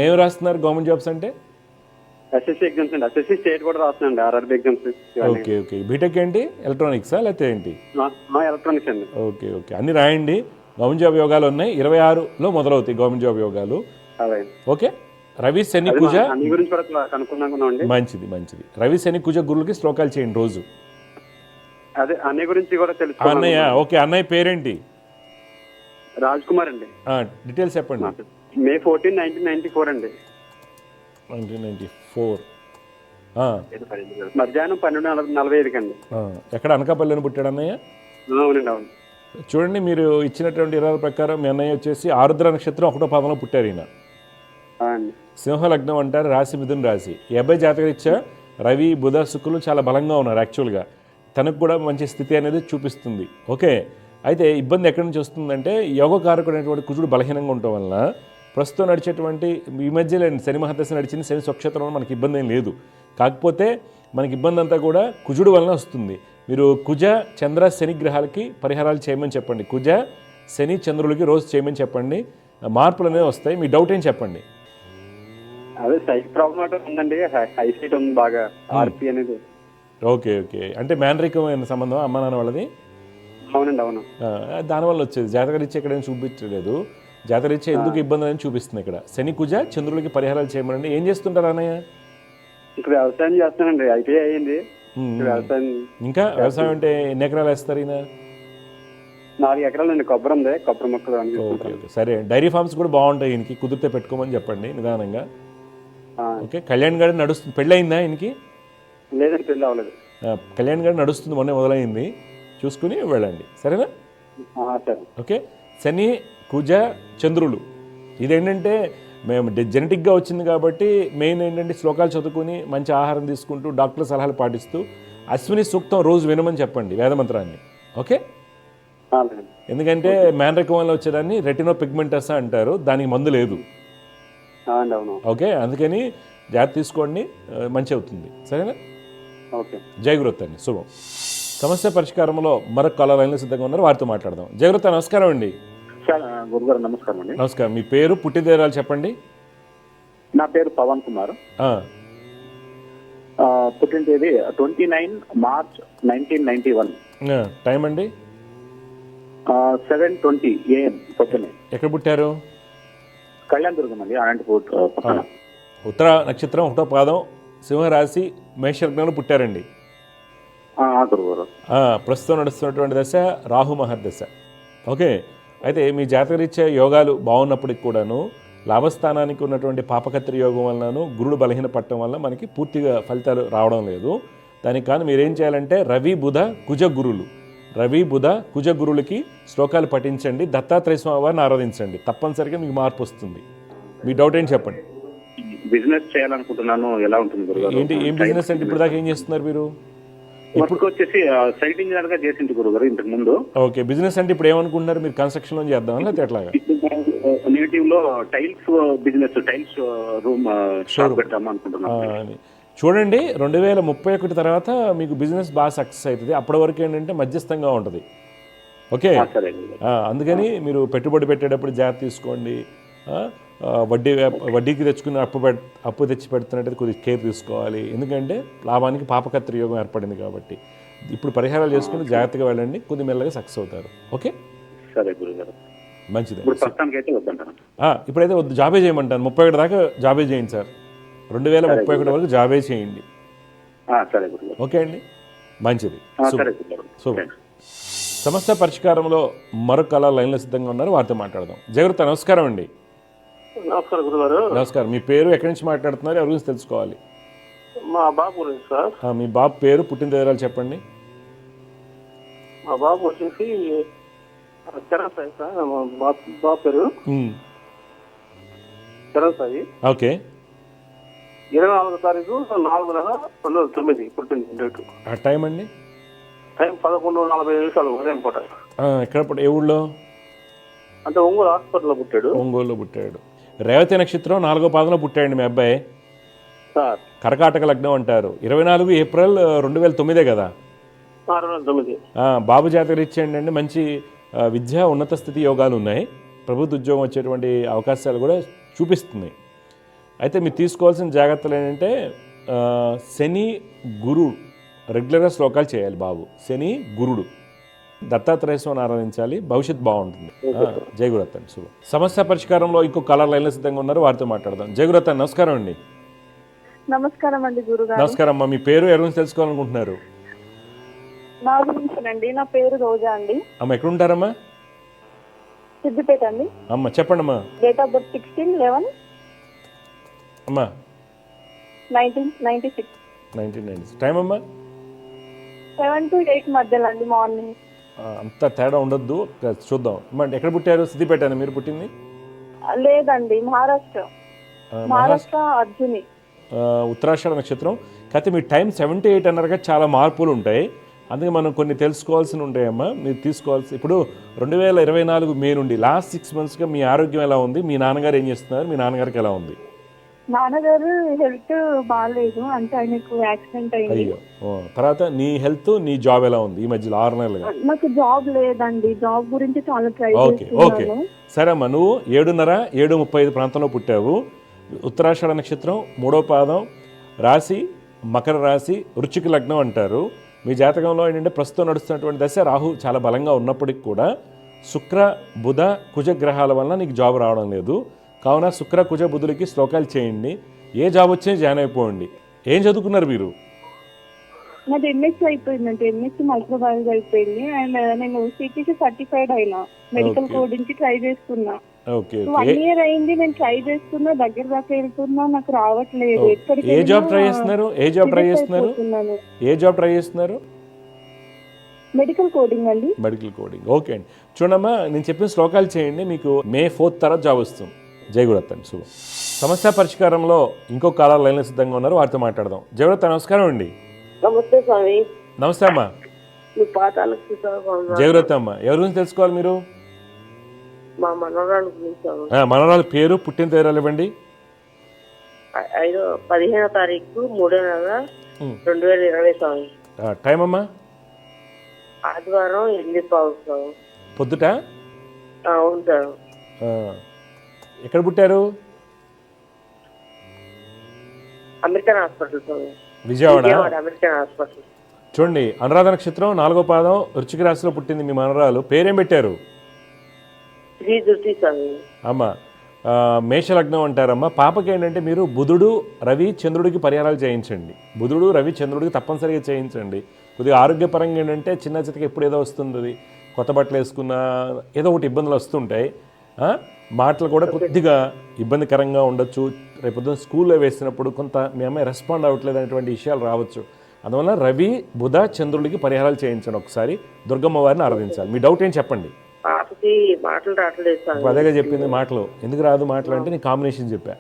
ఏం రాస్తున్నారు గవర్నమెంట్ జాబ్స్ అంటే? ఎస్ఎస్సి ఎగ్జామ్స్ అండి, ఎస్ఎస్సి స్టేట్ కూడా రాస్తున్నాండి, ఆర్ఆర్బీ ఎగ్జామ్స్. ఓకే. బీటెక్ ఏంటి? ఎలక్ట్రానిక్సా లేకపోతే ఏంటి? ఎలక్ట్రానిక్స్ అండి. ఓకే, అన్ని రాయండి. గవర్నమెంట్ జాబ్ యోగాలు ఉన్నాయి, 26లో మొదలవుతాయి గవర్నమెంట్ జాబ్ యోగాలు. ఓకే, రవి శని కుజ గురించి కూడా కనుక్కున్నామండి. మంచిది. రవి శని కుజ గురులకి శ్లోకాలు చేయండి రోజు. అదే అన్నయ్య గురించి కూడా తెలుసు. అన్నయ్య, ఓకే. అన్నయ్య పేరేంటి? రాజ్ కుమార్ అండి. డీటెయిల్స్ చెప్పండి. May 14, 1994 అండి. 1994. మధ్యాహ్నం 12:45 అండి. ఎక్కడ? అనకాపల్లిని పుట్టాడు అన్నయ్య? అవునండి, అవును. చూడండి, మీరు ఇచ్చినటువంటి ఇరవై ప్రకారం మీ అన్నయ్య వచ్చేసి ఆరుద్ర నక్షత్రం 1వ పాదంలో పుట్టారు. ఈయన సింహ లగ్నం అంటారు, రాశి మిథున రాశి. ఈ అబ్బాయి జాతకరీత్యా రవి బుధ శుక్రులు చాలా బలంగా ఉన్నారు. యాక్చువల్గా తనకు కూడా మంచి స్థితి అనేది చూపిస్తుంది. ఓకే, అయితే ఇబ్బంది ఎక్కడి నుంచి వస్తుందంటే యోగకారకుడైనటువంటి కుజుడు బలహీనంగా ఉండటం వలన ప్రస్తుతం నడిచేటువంటి ఈ మధ్యలో శని మహాదశ నడిచింది, శని స్వక్షేత్రంలో మనకి ఇబ్బంది ఏం లేదు. కాకపోతే మనకి ఇబ్బంది అంతా కూడా కుజుడు వలన వస్తుంది. మీరు కుజ చంద్ర శని గ్రహాలకి పరిహారాలు చేయమని చెప్పండి. కుజ శని చంద్రులకి రోజు చేయమని చెప్పండి, మార్పులు అనేవి వస్తాయి. మీ డౌట్ ఏం చెప్పండి. అదే సైట్ ప్రాబ్లం ఉందండి, హై సైట్ ఉంది బాగా, ఆర్పి అనేది. ఓకే, అంటే మ్యానరికమైన సంబంధం అమ్మ నాన్న వాళ్ళది? అవునండి, అవును. దానివల్ల వచ్చేది. జాతకరీత్యా ఇక్కడ ఏం చూపించలేదు, జాతకరీత్యా ఎందుకు ఇబ్బంది అని చూపిస్తుంది ఇక్కడ. శని కుజ చంద్రులకి పరిహారాలు చేయమనండి. ఏం చేస్తుంటారు అన్నయ్య? ఇక్కడ వ్యవసాయం చేస్తానండి, ఐటీఐ అయింది. వ్యవసాయం ఇంకా వ్యవసాయం అంటే ఎన్ని ఎకరాలు వేస్తారు ఈయన? 4 ఎకరాలండి. కొబ్బరి ఉంది, కొబ్బరి మొక్కలు అన్ని ఓకే తీసుకుంటాం. ఓకే సరే. డైరీ ఫార్మ్స్ కూడా బాగుంటాయి ఈయనకి, కుదిరితే పెట్టుకోమని చెప్పండి నిదానంగా. ఓకే. కళ్యాణ్ గారి నడుస్తుంది, పెళ్ళయిందా ఈయనకి? లేదండి, పెళ్ళి అవ్వలేదు. కళ్యాణ్ గారి నడుస్తుంది, మొన్నే మొదలైంది, చూసుకుని వెళ్ళండి సరేనా? సరే. ఓకే. శని కుజ చంద్రులు ఇదేంటంటే మేము జెనెటిక్గా వచ్చింది కాబట్టి మెయిన్ ఏంటంటే శ్లోకాలు చదువుకుని మంచి ఆహారం తీసుకుంటూ డాక్టర్ సలహాలు పాటిస్తూ అశ్విని సూక్తం రోజు వినమని చెప్పండి, వేదమంత్రాన్ని. ఓకే. అలాగే. ఎందుకంటే మేనరికం వల్ల వచ్చేదాన్ని రెటినో పిగ్మెంటస్ అంటారు, దానికి మందు లేదు. అవునండి, అవును. ఓకే. అందుకని జాగ్రత్త తీసుకోండి, మంచి అవుతుంది సరేనా? ఓకే. జయగురుత్ అండి, శుభం. సమస్య పరిష్కారంలో మరొక కాలర్ లైన్లో సిద్ధంగా ఉన్నారు, వారితో మాట్లాడదాం. జయగురుత్ నమస్కారం అండి. సార్ గురుగారు నమస్కారం అండి. నమస్కారం. మీ పేరు పుట్టినరోజు చెప్పండి. నా పేరు పవన్ కుమార్. పుట్టిన తేదీ 29 మార్చ్ 1991. టైం అండి 7:20 AM పొద్దున్నే. ఎక్కడ పుట్టారు? కళ్యాణ్ దుర్గం అండి, అనంతపూర్ పక్కన. ఉత్తర నక్షత్రం 1వ పాదం సింహరాశి మేషలగ్నంలో పుట్టారండి. గురుగారు. ప్రస్తుతం నడుస్తున్నటువంటి దశ రాహు మహర్దశ. ఓకే. అయితే మీ జాతకరీత్యా యోగాలు బాగున్నప్పటికి కూడాను లాభస్థానానికి ఉన్నటువంటి పాపకత్రి యోగం వలనను గురుడు బలహీన పట్టడం వల్ల మనకి పూర్తిగా ఫలితాలు రావడం లేదు. దానికి కానీ మీరేం చేయాలంటే రవి బుధ కుజ గురులు, రవి బుధ కుజ గురులకి శ్లోకాలు పఠించండి, దత్తాత్రేయ స్వామి వారిని ఆరాధించండి, తప్పనిసరిగా మీకు మార్పు వస్తుంది. మీ డౌట్ ఏంటి చెప్పండి. బిజినెస్ చేయాలనుకుంటున్నాను, ఎలా ఉంటుంది గురుగారు? ఏంటి, ఏం బిజినెస్ అంటే ఇప్పుడు దాకా ఏం చేస్తున్నారు మీరు? ఇప్పుడు వచ్చేసి సైట్ ఇంజనీర్ గా చేసింది గురుగారు ఇంతకు ముందు. ఓకే. బిజినెస్ అంటే ఇప్పుడు ఏమనుకుంటున్నారు మీరు? కన్స్ట్రక్షన్ లో చేద్దామని లేకపోతే ఎట్లాగా? నెగిటివ్ లో tiles business, tiles room shop పెడతాము అనుకుంటున్నాను. చూడండి, 2031 తర్వాత మీకు బిజినెస్ బాగా సక్సెస్ అవుతుంది. అప్పటి వరకు ఏంటంటే మధ్యస్థంగా ఉంటుంది. ఓకే. అందుకని మీరు పెట్టుబడి పెట్టేటప్పుడు జాగ్రత్త తీసుకోండి. వడ్డీకి తెచ్చుకుని అప్పు తెచ్చి పెడుతున్నట్టు కొద్దిగా కేర్ తీసుకోవాలి. ఎందుకంటే లాభానికి పాపకత్రి యోగం ఏర్పడింది కాబట్టి ఇప్పుడు పరిహారాలు చేసుకుని జాగ్రత్తగా వెళ్ళండి, కొద్ది మెల్లగా సక్సెస్ అవుతారు. ఓకే. సరే గురుగారు, మంచిది. ఇప్పుడైతే వద్దు, జాబే చేయమంటాను. 31 దాకా జాబే చేయండి సార్. 2031 వరకు జాబే చేయండి. సరే గురుగారు. ఓకే అండి, మంచిది. సరే గురుగారు. శుభం. సమస్య పరిష్కారంలో మరొక కళ లైన్లో సిద్ధంగా ఉన్నారు, వారితో మాట్లాడదాం. జయగురుత నమస్కారం అండి. నమస్కారం గురుగారు. నమస్కారం. మీ పేరు, ఎక్కడి నుంచి మాట్లాడుతున్నారు, ఎవరి గురించి తెలుసుకోవాలి? మా బాబు గురించి సార్. మీ బాబు పేరు, పుట్టిన వివరాలు చెప్పండి. మా బాబు వచ్చేసి చరణ్ సాయి సార్. మా బాబు పేరు చరణ్ సాయి. ఓకే. 24వ తారీఖు 4 నెల 2009 పుట్టింది డేటు. ఆ టైం అండి? టైం 11:40 ఉదయం పూట. ఎక్కడ పుట్ట, ఏ ఊళ్ళో? అంటే ఒంగోలు హాస్పిటల్లో పుట్టాడు. ఒంగోలులో పుట్టాడు. రేవతి నక్షత్రం 4వ పాదంలో పుట్టాడండి మీ అబ్బాయి. సార్ కర్కాటక లగ్నం అంటారు. 24 ఏప్రిల్ 2009 కదా? 2009. బాబు జాతకం ఇచ్చేయండి. మంచి విద్య, ఉన్నత స్థితి యోగాలు ఉన్నాయి. ప్రభుత్వ ఉద్యోగం వచ్చేటువంటి అవకాశాలు కూడా చూపిస్తున్నాయి. అయితే మీరు తీసుకోవాల్సిన జాగ్రత్తలు ఏంటంటే శని గురు రెగ్యులర్గా శ్లోకాలు చేయాలి బాబు. శని గురుడు దత్తాత్రేయ స్వామిని ఆరాధించాలి, భవిష్యత్తు బాగుంటుంది. జయగురతన్ శుభ. సమస్య పరిష్కారంలో ఇంకో కలర్ లైన్లో సిద్ధంగా ఉన్నారు, వారితో మాట్లాడదాం. జయగురతన్ నమస్కారం అండి. నమస్కారం అండి గురుగారు. నమస్కారం అమ్మా. మీ పేరు, ఎవరి గురించి తెలుసుకోవాలనుకుంటున్నారు? నా గురించేనండి. నా పేరు రోజా అండి. అమ్మ ఎక్కడ ఉంటారమ్మా? సిద్దిపేట అండి. అమ్మ చెప్పండి అమ్మా. డేట్ ఆఫ్ బర్త్ 16/11 అమ్మా 1996. 1996. టైం అమ్మా? 7 to 8 మధ్యలో అండి, మార్నింగ్. అంత తేడా ఉండొద్దు, చూద్దాం. అమ్మ ఎక్కడ పుట్టారు? సిద్దిపేటనా మీరు పుట్టింది? లేదండి, మహారాష్ట్ర అర్జుని. ఉత్తరాషాఢ నక్షత్రం. కాకపోతే మీ టైం 7 to 8 అన్నారుగా, చాలా మార్పులు ఉంటాయి. అందుకే మనం కొన్ని తెలుసుకోవాల్సి ఉంటాయమ్మా. మీరు తీసుకోవాల్సి ఇప్పుడు 2024 మే నుండి లాస్ట్ 6 monthsగా మీ ఆరోగ్యం ఎలా ఉంది? మీ నాన్నగారు ఏం చేస్తున్నారు? మీ నాన్నగారికి ఎలా ఉంది? నాన్నగారు హెల్త్ బాగాలేదు, అంటే ఆయనకు యాక్సిడెంట్ అయింది. అయ్యో. తర్వాత నీ హెల్త్, నీ జాబ్ ఎలా ఉంది ఈ మధ్యలో 6 నెలలుగా? నాకు జాబ్ లేదండి, జాబ్ గురించి చాలా ట్రై ఓకే. సరే అమ్మా, నువ్వు 7:30, 7:35 ప్రాంతంలో పుట్టావు. ఉత్తరాషాఢ నక్షత్రం 3వ పాదం, రాశి మకర రాశి, వృశ్చిక లగ్నం అంటారు. మీ జాతకంలో ఏంటంటే ప్రస్తుతం నడుస్తున్నటువంటి దశ రాహు చాలా బలంగా ఉన్నప్పటికీ కూడా శుక్ర బుధ కుజ గ్రహాల వల్ల నీకు జాబ్ రావడం లేదు. కావున శుక్ర కుజ బుధులకి శ్లోకాలు చేయండి. ఏ జాబ్ వచ్చినా జాయిన్ అయిపోండి. ఏం చదువుకున్నారు మీరు? నాది ఎంఎస్ అయిపోయిందంటే ఎంఎస్ మైక్రోబయాలజీ అయిపోయింది అండ్ నేను సిటీసీ సర్టిఫైడ్ అయినా మెడికల్ Okay. కోడింగ్ కి ట్రై చేస్తున్నా. Okay 1 okay. year అయింది నేను ట్రై చేస్తున్నా, దగ్గర దాకా వెళ్తున్నా, నాకు రావట్లేదు. ఎక్కడికి ఏ జాబ్ వెళ్ళినా ట్రై చేస్తున్నారు? ఏ జాబ్ ట్రై చేస్తున్నారు? అయిపోతున్నాను. ఏ జాబ్ ట్రై చేస్తున్నారు? మెడికల్ కోడింగ్ అండి. Medical coding. ఓకే అండి. చూడమ్మా, నేను చెప్పిన శ్లోకాలు చేయండి, మీకు May 4th తర్వాత జాబ్ వస్తుంది. జయగురత్ అండి, శుభం. సమస్య పరిష్కారంలో ఇంకో కాలర్ లైన్లో సిద్ధంగా ఉన్నారు, వారితో మాట్లాడదాం. జయగురత్, నమస్కారం అండి. నమస్తే స్వామి. నమస్తే అమ్మా. మీ పాతాలకు జయగురత్ అమ్మ, ఎవరి గురించి తెలుసుకోవాలి మీరు? మా మనవరాలు గురించి మనవరాలు పేరు, పుట్టిన తేదీలు ఇవ్వండి. 15వ తారీఖు 3వ నెల 2020 స్వామి. టైం అమ్మా? ఆదివారం 8:15 స్వామి. పొద్దుట? అవును సార్. ఎక్కడ పుట్టారు? అమెరికన్ హాస్పిటల్ స్వామి. విజయవాడ. American hospital. చూడండి, అనురాధ నక్షత్రం 4వ పాదం వృశ్చిక రాశిలో పుట్టింది మీ మనవరాలు. పేరేం పెట్టారు? శ్రీ దుర్తి స్వామి. అమ్మ, మేషలగ్నం అంటారమ్మా. పాపకి ఏంటంటే మీరు బుధుడు రవి చంద్రుడికి పరిహారాలు చేయించండి. బుధుడు రవి చంద్రుడికి తప్పనిసరిగా చేయించండి. కొద్దిగా ఆరోగ్యపరంగా ఏంటంటే చిన్న చితక ఎప్పుడు ఏదో వస్తుంది, కొత్త బట్టలు వేసుకున్నా ఏదో ఒకటి ఇబ్బందులు వస్తుంటాయి. మాటలు కూడా కొద్దిగా ఇబ్బందికరంగా ఉండొచ్చు. రేపొద్దున స్కూల్లో వేసినప్పుడు కొంత మీ అమ్మాయి రెస్పాండ్ అవ్వట్లేదు అనేటువంటి విషయాలు రావచ్చు. అందువల్ల రవి బుధ చంద్రుడికి పరిహారాలు చేయించండి. ఒకసారి దుర్గమ్మ వారిని ఆరాధించాలి. మీ డౌట్ ఏం చెప్పండి. పాపకి మాటలు రావట్లేదు ఇప్పుడు అదేగా చెప్పింది, మాటలు ఎందుకు రాదు మాటలు అంటే నేను కాంబినేషన్ చెప్పా.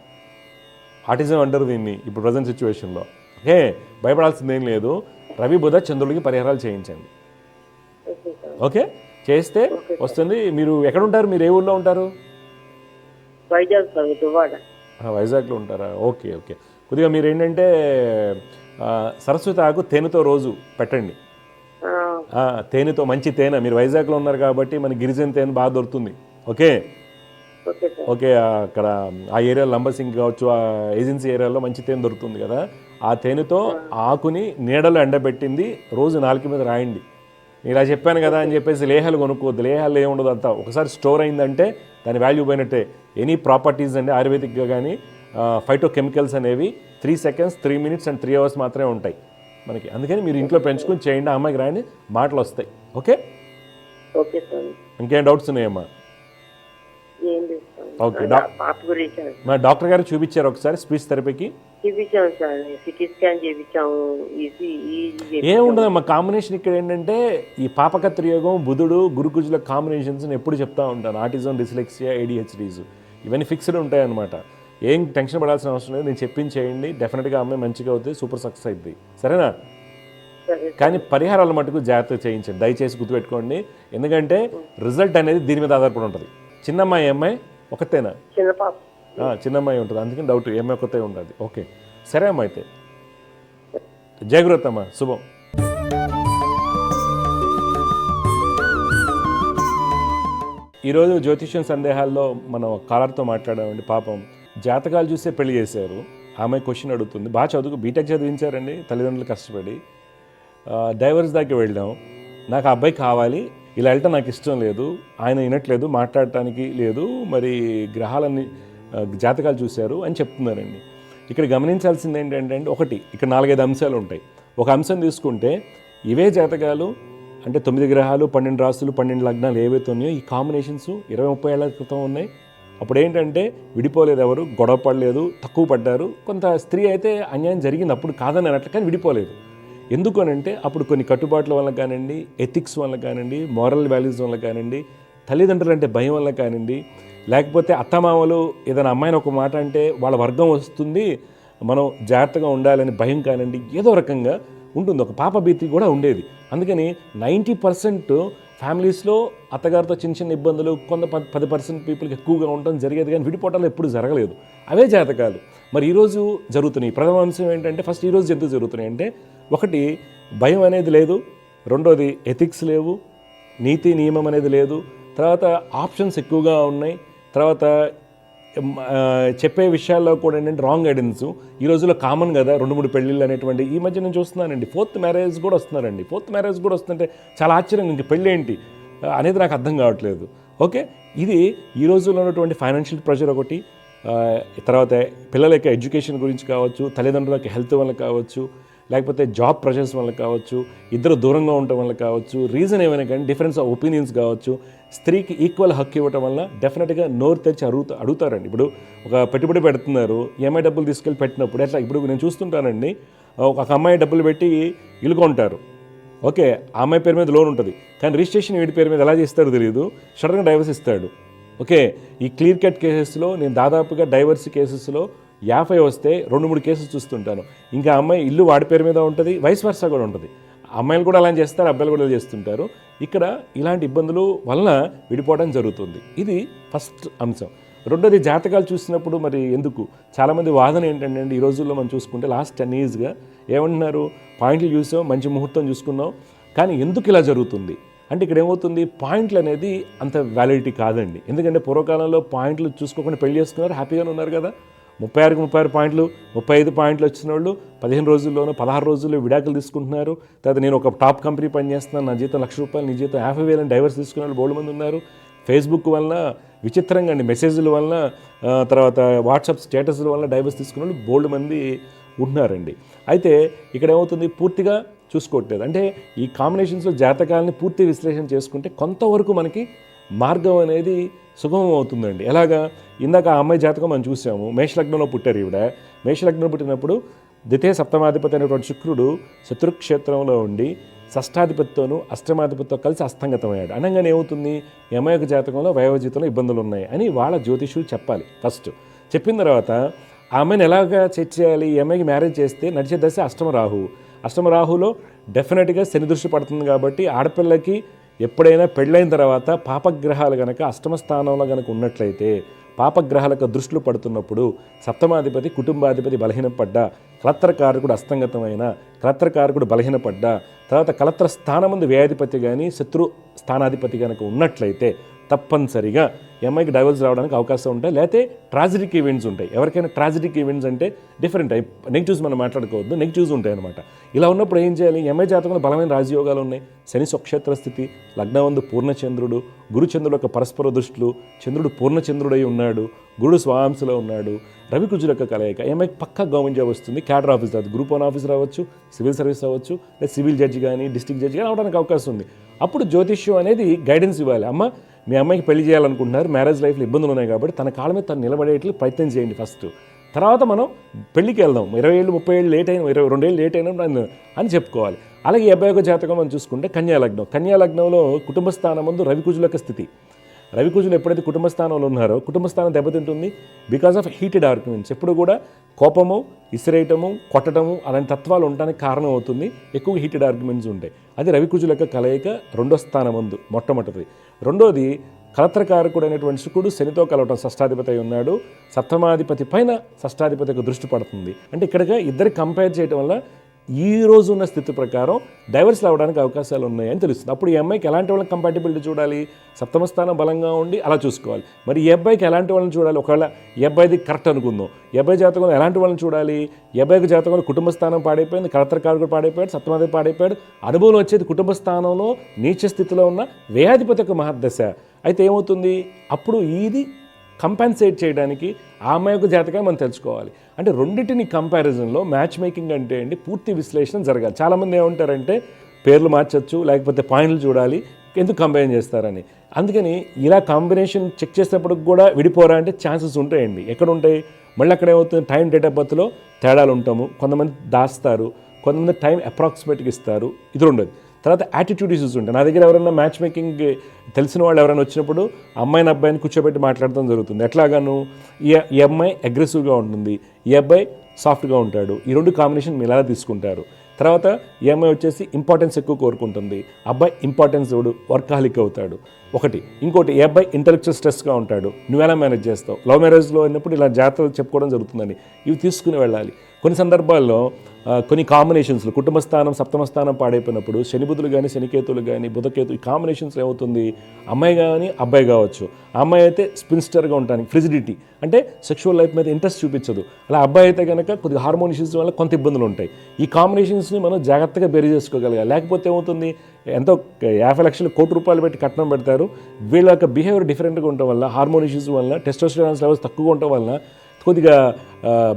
ఆటిజం అంటారు దీన్ని ఇప్పుడు ప్రజెంట్ సిచ్యువేషన్లో. ఓకే, భయపడాల్సింది ఏం లేదు. రవి బుధ చంద్రుడికి పరిహారాలు చేయించండి. ఓకే, చేస్తే వస్తుంది. మీరు ఎక్కడ ఉంటారు? మీరు ఏ ఊళ్ళో ఉంటారు? వైజాగ్ స్వామి, దువ్వాడ. వైజాగ్లో ఉంటారా? Okay okay. కొద్దిగా మీరు ఏంటంటే సరస్వతి ఆకు తేనెతో రోజు పెట్టండి. తేనెతో, మంచి తేనె. మీరు వైజాగ్లో ఉన్నారు కాబట్టి మన గిరిజన తేనె బాగా దొరుకుతుంది. Okay okay. అక్కడ ఆ ఏరియాలో లంబసింగ్ కావచ్చు, ఆ ఏజెన్సీ ఏరియాలో మంచి తేనె దొరుకుతుంది కదా. ఆ తేనెతో ఆకుని నీడలో ఎండబెట్టింది రోజు నాలుక మీద రాయండి. నేను ఇలా చెప్పాను కదా అని చెప్పేసి లేహాలు కొనుక్కోవద్దు. లేహాలు ఏముండదు, అంతా ఒకసారి స్టోర్ అయిందంటే దాని వాల్యూ పోయినట్టే. ఎనీ ప్రాపర్టీస్ అండి ఆయుర్వేదిక్గా కానీ ఫైటో కెమికల్స్ అనేవి 3 seconds 3 minutes అండ్ 3 hours మాత్రమే ఉంటాయి మనకి. అందుకని మీరు ఇంట్లో పెంచుకుని చేయండి, ఆ అమ్మాయికి రాయండి, మాటలు వస్తాయి. Okay okay sir. ఇంకేం డౌట్స్ ఉన్నాయమ్మా? ఏం లేదు సార్. ఓకే. పాప గురించి మా డాక్టర్ గారు చూపించారు ఒకసారి స్పీచ్ థెరపీకి? చూపించాము సార్, సిటీ స్కాన్ చేయించాము. ఏముండదమ్మా, కాంబినేషన్ ఇక్కడ ఏంటంటే ఈ పాపకత్రి యోగం, బుధుడు గురుకుజుల కాంబినేషన్స్ ఎప్పుడు చెప్తా ఉంటాను. ఆటిజం, డిస్లెక్సియా, ADHDs ఇవన్నీ ఫిక్స్డ్ ఉంటాయి అనమాట. ఏం టెన్షన్ పడాల్సిన అవసరం లేదు. నేను చెప్పించేయండి, డెఫినెట్గా అమ్మాయి మంచిగా అవుతుంది, సూపర్ సక్సెస్ అవుతుంది. సరేనా? కానీ పరిహారాలు మటుకు జాగ్రత్తగా చేయించండి, దయచేసి గుర్తుపెట్టుకోండి. ఎందుకంటే రిజల్ట్ అనేది దీని మీద ఆధారపడి ఉంటుంది. చిన్నమ్మాయి అమ్మాయి ఒకతేనా? చిన్న పాప. చిన్నమ్మాయి ఉంటుంది, అందుకని డౌట్ ఏమై ఒకతే ఉంటుంది. ఓకే సరే అమ్మ, అయితే జాగ్రత్త అమ్మా, శుభం. ఈరోజు జ్యోతిష్యం సందేహాల్లో మనం కాలర్తో మాట్లాడామండి. పాపం జాతకాలు చూస్తే పెళ్లి చేశారు. ఆమె క్వశ్చన్ అడుగుతుంది. బాగా చదువు, బీటెక్ చదివించారండి తల్లిదండ్రులు కష్టపడి. డైవర్స్ దాకా వెళ్ళాం, నాకు ఆ అబ్బాయి కావాలి, ఇలా వెళ్ళటం నాకు ఇష్టం లేదు, ఆయన వినట్లేదు, మాట్లాడటానికి లేదు, మరి గ్రహాలన్నీ జాతకాలు చూశారు అని చెప్తున్నారండి. ఇక్కడ గమనించాల్సింది ఏంటంటే ఒకటి, ఇక్కడ 4-5 అంశాలు ఉంటాయి. ఒక అంశం తీసుకుంటే ఇవే జాతకాలు అంటే 9 గ్రహాలు, 12 రాసులు, 12 లగ్నాలు ఏవైతే ఉన్నాయో ఈ కాంబినేషన్స్ 20-30 ఏళ్ల క్రితం ఉన్నాయి. అప్పుడు ఏంటంటే విడిపోలేదు, ఎవరు గొడవ పడలేదు, తక్కువ పడ్డారు. కొంత స్త్రీ అయితే అన్యాయం జరిగింది, అప్పుడు కాదని అన్నట్లు, కానీ విడిపోలేదు. ఎందుకు అనంటే అప్పుడు కొన్ని కట్టుబాట్ల వల్ల కానివ్వండి, ఎథిక్స్ వల్ల కానివ్వండి, మోరల్ వాల్యూస్ వల్ల కానివ్వండి, తల్లిదండ్రులు అంటే భయం వల్ల కానివ్వండి, లేకపోతే అత్తమామలు ఏదైనా అమ్మాయిని ఒక మాట అంటే వాళ్ళ వర్గం వస్తుంది, మనం జాగ్రత్తగా ఉండాలని భయం కానివ్వండి, ఏదో రకంగా ఉంటుంది. ఒక పాప భీతి కూడా ఉండేది. అందుకని 90% ఫ్యామిలీస్లో అత్తగారితో చిన్న చిన్న ఇబ్బందులు, కొంత 10% పీపుల్కి ఎక్కువగా ఉండడం జరిగేది, కానీ విడిపోవటాలు ఎప్పుడు జరగలేదు. అవే జాతకాలు మరి ఈరోజు జరుగుతున్నాయి. ప్రథమ అంశం ఏంటంటే ఫస్ట్ ఈరోజు ఎందుకు జరుగుతున్నాయి అంటే, ఒకటి భయం అనేది లేదు, రెండోది ఎథిక్స్ లేవు, నీతి నియమం అనేది లేదు, తర్వాత ఆప్షన్స్ ఎక్కువగా ఉన్నాయి, తర్వాత చెప్పే విషయాల్లో కూడా ఏంటంటే రాంగ్ గైడెన్స్. ఈ రోజుల్లో కామన్ కదా 2-3 పెళ్ళిళ్ళు అనేటువంటి. ఈ మధ్య నేను చూస్తున్నానండి 4th మ్యారేజ్ కూడా వస్తున్నారండి. 4th మ్యారేజ్ కూడా వస్తుంటే చాలా ఆశ్చర్యం, ఇంక పెళ్ళి ఏంటి అనేది నాకు అర్థం కావట్లేదు. ఓకే, ఇది ఈ రోజుల్లో ఉన్నటువంటి ఫైనాన్షియల్ ప్రెషర్ ఒకటి, తర్వాత పిల్లల యొక్క ఎడ్యుకేషన్ గురించి కావచ్చు, తల్లిదండ్రుల యొక్క హెల్త్ వల్ల కావచ్చు, లేకపోతే జాబ్ ప్రెషర్స్ వల్ల కావచ్చు, ఇద్దరు దూరంగా ఉండటం వల్ల కావచ్చు, రీజన్ ఏమైనా కానీ డిఫరెన్స్ ఆఫ్ ఒపీనియన్స్ కావచ్చు, స్త్రీకి ఈక్వల్ హక్కు ఇవ్వటం వల్ల డెఫినెట్గా నోరు తెచ్చి అడుగుతారండి. ఇప్పుడు ఒక పెట్టుబడి పెడుతున్నారు, ఈఎంఐ డబ్బులు తీసుకెళ్ళి పెట్టినప్పుడు ఎట్లా, ఇప్పుడు నేను చూస్తుంటానండి, ఒక అమ్మాయి డబ్బులు పెట్టి ఇల్లు కొంటారు, ఓకే, ఆ అమ్మాయి పేరు మీద లోన్ ఉంటుంది, కానీ రిజిస్ట్రేషన్ వీడి పేరు మీద ఎలా చేస్తారో తెలియదు, సడన్గా డైవర్స్ ఇస్తాడు. ఓకే, ఈ క్లియర్ కట్ కేసెస్లో నేను దాదాపుగా డైవర్స్ కేసెస్లో 50 వస్తే 2-3 కేసెస్ చూస్తుంటాను. ఇంకా అమ్మాయి ఇల్లు వాడి పేరు మీద ఉంటుంది, వైస్ వర్సా కూడా ఉంటుంది. అమ్మాయిలు కూడా అలా చేస్తారు, అబ్బాయిలు కూడా అలా చేస్తుంటారు. ఇక్కడ ఇలాంటి ఇబ్బందులు వలన విడిపోవడం జరుగుతుంది. ఇది ఫస్ట్ అంశం. రెండోది జాతకాలు చూసినప్పుడు మరి ఎందుకు చాలామంది వాదన ఏంటంటే ఈ రోజుల్లో మనం చూసుకుంటే లాస్ట్ 10 yearsగా ఏమంటున్నారు, పాయింట్లు చూసాం, మంచి ముహూర్తం చూసుకున్నాం, కానీ ఎందుకు ఇలా జరుగుతుంది అంటే ఇక్కడ ఏమవుతుంది, పాయింట్లు అనేది అంత వ్యాలిడిటీ కాదండి. ఎందుకంటే పూర్వకాలంలో పాయింట్లు చూసుకోకుండా పెళ్లి చేసుకున్నారు, హ్యాపీగానే ఉన్నారు కదా. 36 పాయింట్లు, 35 పాయింట్లు వచ్చిన వాళ్ళు 15 రోజుల్లోనూ 16 రోజుల్లో విడాకులు తీసుకుంటున్నారు. తర్వాత నేను ఒక టాప్ కంపెనీ పనిచేస్తున్నాను, నా జీతం ₹1,00,000, నీ జీతం 50,000 అని డైవర్స్ తీసుకునే వాళ్ళు బోల్డ్ మంది ఉన్నారు. ఫేస్బుక్ వలన విచిత్రంగా అండి, మెసేజ్ల వలన, తర్వాత వాట్సాప్ స్టేటస్ల వలన డైవర్స్ తీసుకునే వాళ్ళు బోల్డ్ మంది ఉంటున్నారండి. అయితే ఇక్కడ ఏమవుతుంది, పూర్తిగా చూసుకోవట్లేదు. అంటే ఈ కాంబినేషన్స్లో జాతకాలని పూర్తి విశ్లేషణ చేసుకుంటే కొంతవరకు మనకి మార్గం అనేది సుగమం అవుతుందండి. ఎలాగా, ఇందాక ఆ అమ్మాయి జాతకం మనం చూసాము, మేషలగ్నంలో పుట్టారు ఈవిడ. మేషలగ్నంలో పుట్టినప్పుడు ద్వితీయ సప్తమాధిపతి అయినటువంటి శుక్రుడు శత్రుక్షేత్రంలో ఉండి షష్టాధిపతితోనూ అష్టమాధిపతితో కలిసి అస్తంగతమయ్యాడు. అనగానే ఏమవుతుంది, ఈ అమ్మాయి యొక్క జాతకంలో వైవాహిక ఇబ్బందులు ఉన్నాయి అని వాళ్ళ జ్యోతిష్యులు చెప్పాలి. ఫస్ట్ చెప్పిన తర్వాత ఆ అమ్మాయిని ఎలాగా సెట్ చేయాలి, ఈ అమ్మాయికి మ్యారేజ్ చేస్తే నడిచే దశ అష్టమ రాహులో డెఫినెట్గా శని దృష్టి పడుతుంది. కాబట్టి ఆడపిల్లకి ఎప్పుడైనా పెళ్ళైన తర్వాత పాపగ్రహాలు కనుక అష్టమ స్థానంలో కనుక ఉన్నట్లయితే, పాపగ్రహాలకు దృష్టిలు పడుతున్నప్పుడు సప్తమాధిపతి కుటుంబాధిపతి బలహీనపడ్డా, కలత్రకారకుడు అస్తంగతమైన, కలత్రకారకుడు బలహీనపడ్డా, తర్వాత కలత్ర స్థానముందు వ్యయాధిపతి కానీ శత్రు స్థానాధిపతి కనుక ఉన్నట్లయితే తప్పనిసరిగా ఈ అమ్మాయికి డైవర్స్ రావడానికి అవకాశం ఉంటాయి. లేకపోతే ట్రాజిడిక్ ఈవెంట్స్ ఉంటాయి. ఎవరికైనా ట్రాజిడిక్ ఈవెంట్స్ అంటే డిఫరెంట్ అయి నెగిటివ్స్ మనం మాట్లాడుకోవద్దు, నెగిటివ్స్ ఉంటాయి అనమాట. ఇలా ఉన్నప్పుడు ఏం చేయాలి, ఈ అమ్మాయి జాతకంలో బలమైన రాజయోగాలు ఉన్నాయి, శని స్వక్షేత్ర స్థితి, లగ్నవందు పూర్ణచంద్రుడు, గురుచంద్రుడు యొక్క పరస్పర దృష్టిలు, చంద్రుడు పూర్ణచంద్రుడై ఉన్నాడు, గురుడు స్వాంశలో ఉన్నాడు, రవి కుజుల యొక్క కలయిక, ఈ అమ్మాయికి పక్కా గవర్నమెంట్ జాబ్ వస్తుంది. క్యాడర్ ఆఫీస్ రావచ్చు, గ్రూప్ 1 ఆఫీస్ రావచ్చు, సివిల్ సర్వీస్ అవ్వచ్చు, లేదా సివిల్ జడ్జి కానీ డిస్ట్రిక్ట్ జడ్జి కానీ అవడానికి అవకాశం ఉంది. అప్పుడు జ్యోతిష్యం అనేది గైడెన్స్ ఇవ్వాలి. అమ్మ, మీ అమ్మాయికి పెళ్లి చేయాలనుకుంటున్నారు, మ్యారేజ్ లైఫ్లో ఇబ్బందులు ఉన్నాయి కాబట్టి తన కాళ్ళ మీద తను నిలబడేట్లు ప్రయత్నం చేయండి ఫస్ట్. తర్వాత మనం పెళ్లికి వెళ్దాం, 20 ఏళ్ళు 30 ఏళ్ళు లేట్ అయినా, 22 ఏళ్ళు లేట్ అయినా అని చెప్పుకోవాలి. అలాగే 51 జాతకం మనం చూసుకుంటే కన్యాలగ్నంలో కుటుంబ స్థానం ముందు రవికుజుల యొక్క స్థితి. రవికుజులు ఎప్పుడైతే కుటుంబ స్థానంలో ఉన్నారో కుటుంబ స్థానం దెబ్బతింటుంది బికాస్ ఆఫ్ హీటెడ్ ఆర్గ్యుమెంట్స్. ఎప్పుడు కూడా కోపము, ఇసిరేయటము, కొట్టడము అలాంటి తత్వాలు ఉండడానికి కారణం అవుతుంది. ఎక్కువ హీటెడ్ ఆర్గ్యుమెంట్స్ ఉంటాయి. అది రవికుజుల యొక్క కలయిక 2వ స్థానం ముందు మొట్టమొదటిది. రెండోది కలత్రకారకుడు అయినటువంటి శుక్రుడు శనితో కలవటం, షష్టాధిపతి అయి ఉన్నాడు, సప్తమాధిపతి పైన షష్టాధిపతి యొక్క దృష్టి పడుతుంది. అంటే ఇక్కడగా ఇద్దరికి కంపేర్ చేయడం వల్ల ఈ రోజు ఉన్న స్థితి ప్రకారం డైవర్స్లు అవ్వడానికి అవకాశాలు ఉన్నాయని తెలుస్తుంది. అప్పుడు ఈ అమ్మాయికి ఎలాంటి వాళ్ళకి కంపాటిబిలిటీ చూడాలి, సప్తమ స్థానం బలంగా ఉండి అలా చూసుకోవాలి. మరి ఈ అబ్బాయికి ఎలాంటి వాళ్ళని చూడాలి, ఒకవేళ ఈ అబ్బాయిది కరెక్ట్ అనుకుందాం, ఈ అబ్బాయి జాతకంలో ఎలాంటి వాళ్ళని చూడాలి, ఈ అబ్బాయికి జాతకంలో కుటుంబ స్థానం పాడైపోయింది, కలత్రకారకుడు పాడైపోయాడు, సప్తమాధిపతి పాడైపోయాడు, అనుభవం వచ్చేది కుటుంబ స్థానంలో నీచ స్థితిలో ఉన్న వ్యయాధిపతి యొక్క మహర్దశ. అయితే ఏమవుతుంది, అప్పుడు ఇది కంపెన్సేట్ చేయడానికి ఆ అమ్మాయి యొక్క జాతకాన్ని మనం తెలుసుకోవాలి. అంటే రెండింటిని కంపారిజన్లో మ్యాచ్ మేకింగ్ అంటే అండి పూర్తి విశ్లేషణ జరగాలి. చాలామంది ఏమంటారంటే పేర్లు మార్చచ్చు, లేకపోతే పాయింట్లు చూడాలి, ఎందుకు కంబైన్ చేస్తారని. అందుకని ఇలా కాంబినేషన్ చెక్ చేసేటప్పుడు కూడా విడిపోరా అంటే ఛాన్సెస్ ఉంటాయండి. ఎక్కడ ఉంటాయి, మళ్ళీ అక్కడ ఏమవుతుంది, టైం డేట్ ఆఫ్ బర్త్లో తేడాలు ఉంటాము, కొంతమంది దాస్తారు, కొంతమంది టైం అప్రాక్సిమేట్గా ఇస్తారు, ఇది ఉండదు. తర్వాత యాటిట్యూడ్ ఇష్యూస్ ఉంటాయి. నా దగ్గర ఎవరైనా మ్యాచ్ మేకింగ్ తెలిసిన వాళ్ళు ఎవరైనా వచ్చినప్పుడు అమ్మాయిని అబ్బాయిని కూర్చోబెట్టి మాట్లాడటం జరుగుతుంది. ఎట్లాగాను, ఈ అమ్మాయి అగ్రెసివ్గా ఉంటుంది, ఈ అబ్బాయి సాఫ్ట్గా ఉంటాడు, ఈ రెండు కాంబినేషన్ మీరు ఎలా తీసుకుంటారు. తర్వాత ఈ అమ్మాయి వచ్చేసి ఇంపార్టెన్స్ ఎక్కువ కోరుకుంటుంది, అబ్బాయి ఇంపార్టెన్స్ ఇవ్వడు, వర్కాలిక్ అవుతాడు ఒకటి. ఇంకోటి, ఏ అబ్బాయి ఇంటెలెక్చువల్ స్ట్రెస్గా ఉంటాడు, నువ్వెలా మేనేజ్ చేస్తావు. లవ్ మ్యారేజ్లో అయినప్పుడు ఇలా జాగ్రత్తలు చెప్పుకోవడం జరుగుతుందండి. ఇవి తీసుకుని వెళ్ళాలి. కొన్ని సందర్భాల్లో కొన్ని కాంబినేషన్స్లో కుటుంబ స్థానం సప్తమ స్థానం పాడైపోయినప్పుడు శని బుధులు కానీ శనికేతులు కానీ బుధకేతు ఈ కాంబినేషన్స్ ఏమవుతుంది, అమ్మాయి కానీ అబ్బాయి కావచ్చు, ఆ అమ్మాయి అయితే స్పిన్స్టర్గా ఉంటానికి ఫ్రిజిడిటీ అంటే సెక్షువల్ లైఫ్ మీద ఇంట్రెస్ట్ చూపించదు, అలా అబ్బాయి అయితే కనుక కొద్దిగా హార్మోన్ ఇష్యూస్ వల్ల కొంత ఇబ్బందులు ఉంటాయి. ఈ కాంబినేషన్స్ని మనం జాగ్రత్తగా బేరీ చేసుకోగలగాలి. లేకపోతే ఏమవుతుంది, ఎంతో 50 లక్షలు ₹1,00,000 పెట్టి కట్నం పెడతారు, వీళ్ళ యొక్క బిహేవియర్ డిఫరెంట్గా ఉండటం వల్ల, హార్మోన్ ఇష్యూస్ వల్ల, టెస్టోస్టెరాన్ లెవెల్స్ తక్కువగా ఉండటం వల్ల కొద్దిగా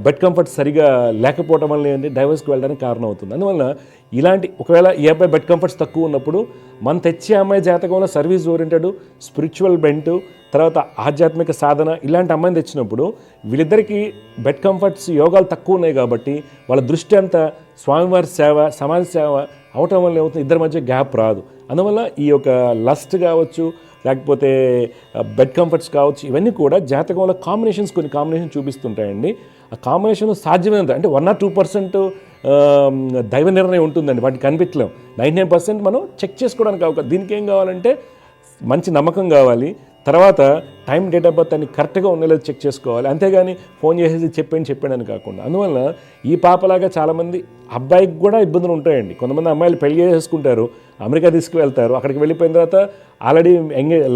బెడ్ కంఫర్ట్ సరిగా లేకపోవడం వల్ల ఏంటి డైవర్స్కి వెళ్ళడానికి కారణం అవుతుంది. అందువల్ల ఇలాంటి ఒకవేళ ఈ అబ్బాయి బెడ్ కంఫర్ట్స్ తక్కువ ఉన్నప్పుడు మనం తెచ్చే అమ్మాయి జాతకంలో సర్వీస్ ఓరియంటెడ్, స్పిరిచువల్ బెంట్, తర్వాత ఆధ్యాత్మిక సాధన ఇలాంటి అమ్మాయిని తెచ్చినప్పుడు వీళ్ళిద్దరికీ బెడ్ కంఫర్ట్స్ యోగాలు తక్కువ ఉన్నాయి కాబట్టి వాళ్ళ దృష్టి అంతా స్వామివారి సేవ, సమాజ సేవ అవటం వల్ల ఏమవుతుంది, ఇద్దరి మధ్య గ్యాప్ రాదు. అందువల్ల ఈ యొక్క లస్ట్ కావచ్చు, లేకపోతే బెడ్ కంఫర్ట్స్ కావచ్చు, ఇవన్నీ కూడా జాతకంలో కొన్ని కాంబినేషన్ చూపిస్తుంటాయండి. ఆ కాంబినేషన్ సాధ్యమైనంత అంటే 1 or 2% దైవ నిర్ణయం ఉంటుందండి, వాటిని కనిపించలేం. 99% మనం చెక్ చేసుకోవడానికి అవకాశం. దీనికి ఏం కావాలంటే మంచి నమ్మకం కావాలి, తర్వాత టైం, డేట్ ఆఫ్ బర్త్ అన్ని కరెక్ట్గా ఉండేలా చెక్ చేసుకోవాలి. అంతేగాని ఫోన్ చేసేసి చెప్పాను కాకుండా. అందువల్ల ఈ పాపలాగా చాలామంది అబ్బాయికి కూడా ఇబ్బందులు ఉంటాయండి. కొంతమంది అమ్మాయిలు పెళ్లి చేసుకుంటారు, అమెరికా తీసుకువెళ్తారు, అక్కడికి వెళ్ళిపోయిన తర్వాత ఆల్రెడీ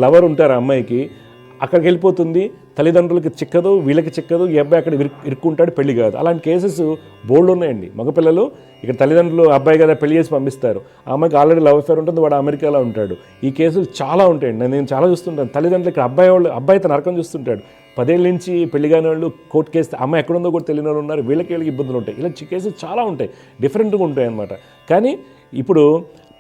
లవర్ ఉంటారు అమ్మాయికి, అక్కడికి వెళ్ళిపోతుంది, తల్లిదండ్రులకి చిక్కదు, వీళ్ళకి చిక్కదు, ఈ అబ్బాయి అక్కడ ఇరుక్కుంటాడు, పెళ్లి కాదు. అలాంటి కేసెస్ బోల్డ్ ఉన్నాయండి. మగపిల్లలు ఇక్కడ తల్లిదండ్రులు అబ్బాయి కదా పెళ్లి చేసి పంపిస్తారు, ఆ అమ్మాయికి ఆల్రెడీ లవ్ అఫేర్ ఉంటుంది, వాడు అమెరికాలో ఉంటాడు. ఈ కేసులు చాలా ఉంటాయండి. నేను చాలా చూస్తుంటాను. తల్లిదండ్రులు ఇక్కడ అబ్బాయి తన నరకం చూస్తుంటాడు. 10 ఏళ్ళ నుంచి పెళ్లి కాని వాళ్ళు కోర్టు కేసు, అమ్మాయి ఎక్కడుందో కూడా తెలియని వాళ్ళు ఉన్నారు, వీళ్ళకి ఇబ్బందులు ఉంటాయి. ఇలా కేసులు చాలా ఉంటాయి, డిఫరెంట్గా ఉంటాయి అన్నమాట. కానీ ఇప్పుడు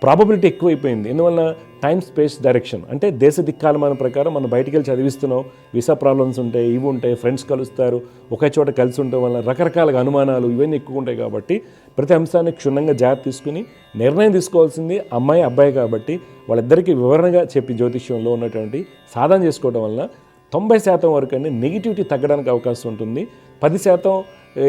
ప్రాబబిలిటీ ఎక్కువైపోయింది. ఎందువల్ల టైం, స్పేస్, డైరెక్షన్ అంటే దేశ దిక్కాలమాన ప్రకారం మనం బయటికి వెళ్ళి చదివిస్తున్నాం, వీసా ప్రాబ్లమ్స్ ఉంటాయి, ఇవి ఉంటాయి, ఫ్రెండ్స్ కలుస్తారు, ఒకే చోట కలిసి ఉండటం వల్ల రకరకాలుగా అనుమానాలు ఇవన్నీ ఎక్కువ ఉంటాయి. కాబట్టి ప్రతి అంశాన్ని క్షుణ్ణంగా జాగ్రత్త తీసుకుని నిర్ణయం తీసుకోవాల్సింది అమ్మాయి, అబ్బాయి. కాబట్టి వాళ్ళిద్దరికీ వివరణగా చెప్పి జ్యోతిష్యంలో ఉన్నటువంటి సాధన చేసుకోవడం వల్ల 90% వరకు అన్ని నెగిటివిటీ తగ్గడానికి అవకాశం ఉంటుంది. 10%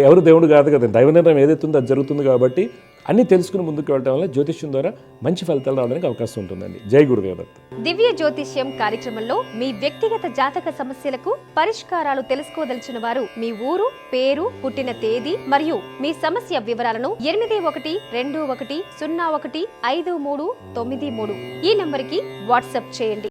ఎవరు దేవుడు కాదు కదా, దైవ నిర్ణయం ఏదైతే ఉందో అది జరుగుతుంది. కాబట్టి అన్నీ తెలుసుకుని ముందుకు వెళ్ళడం వల్ల జ్యోతిష్యం ద్వారా మంచి ఫలితాలు రావడానికి అవకాశం ఉంటుందండి. జై గురుదేవదత్త. దివ్య జ్యోతిష్యం కార్యక్రమంలో మీ వ్యక్తిగత జాతక సమస్యలకు పరిష్కారాలు తెలుసుకోదలిచిన వారు మీ ఊరు, పేరు, పుట్టిన తేదీ మరియు మీ సమస్య వివరాలను 8121015393 ఈ నంబర్కి వాట్సాప్ చేయండి.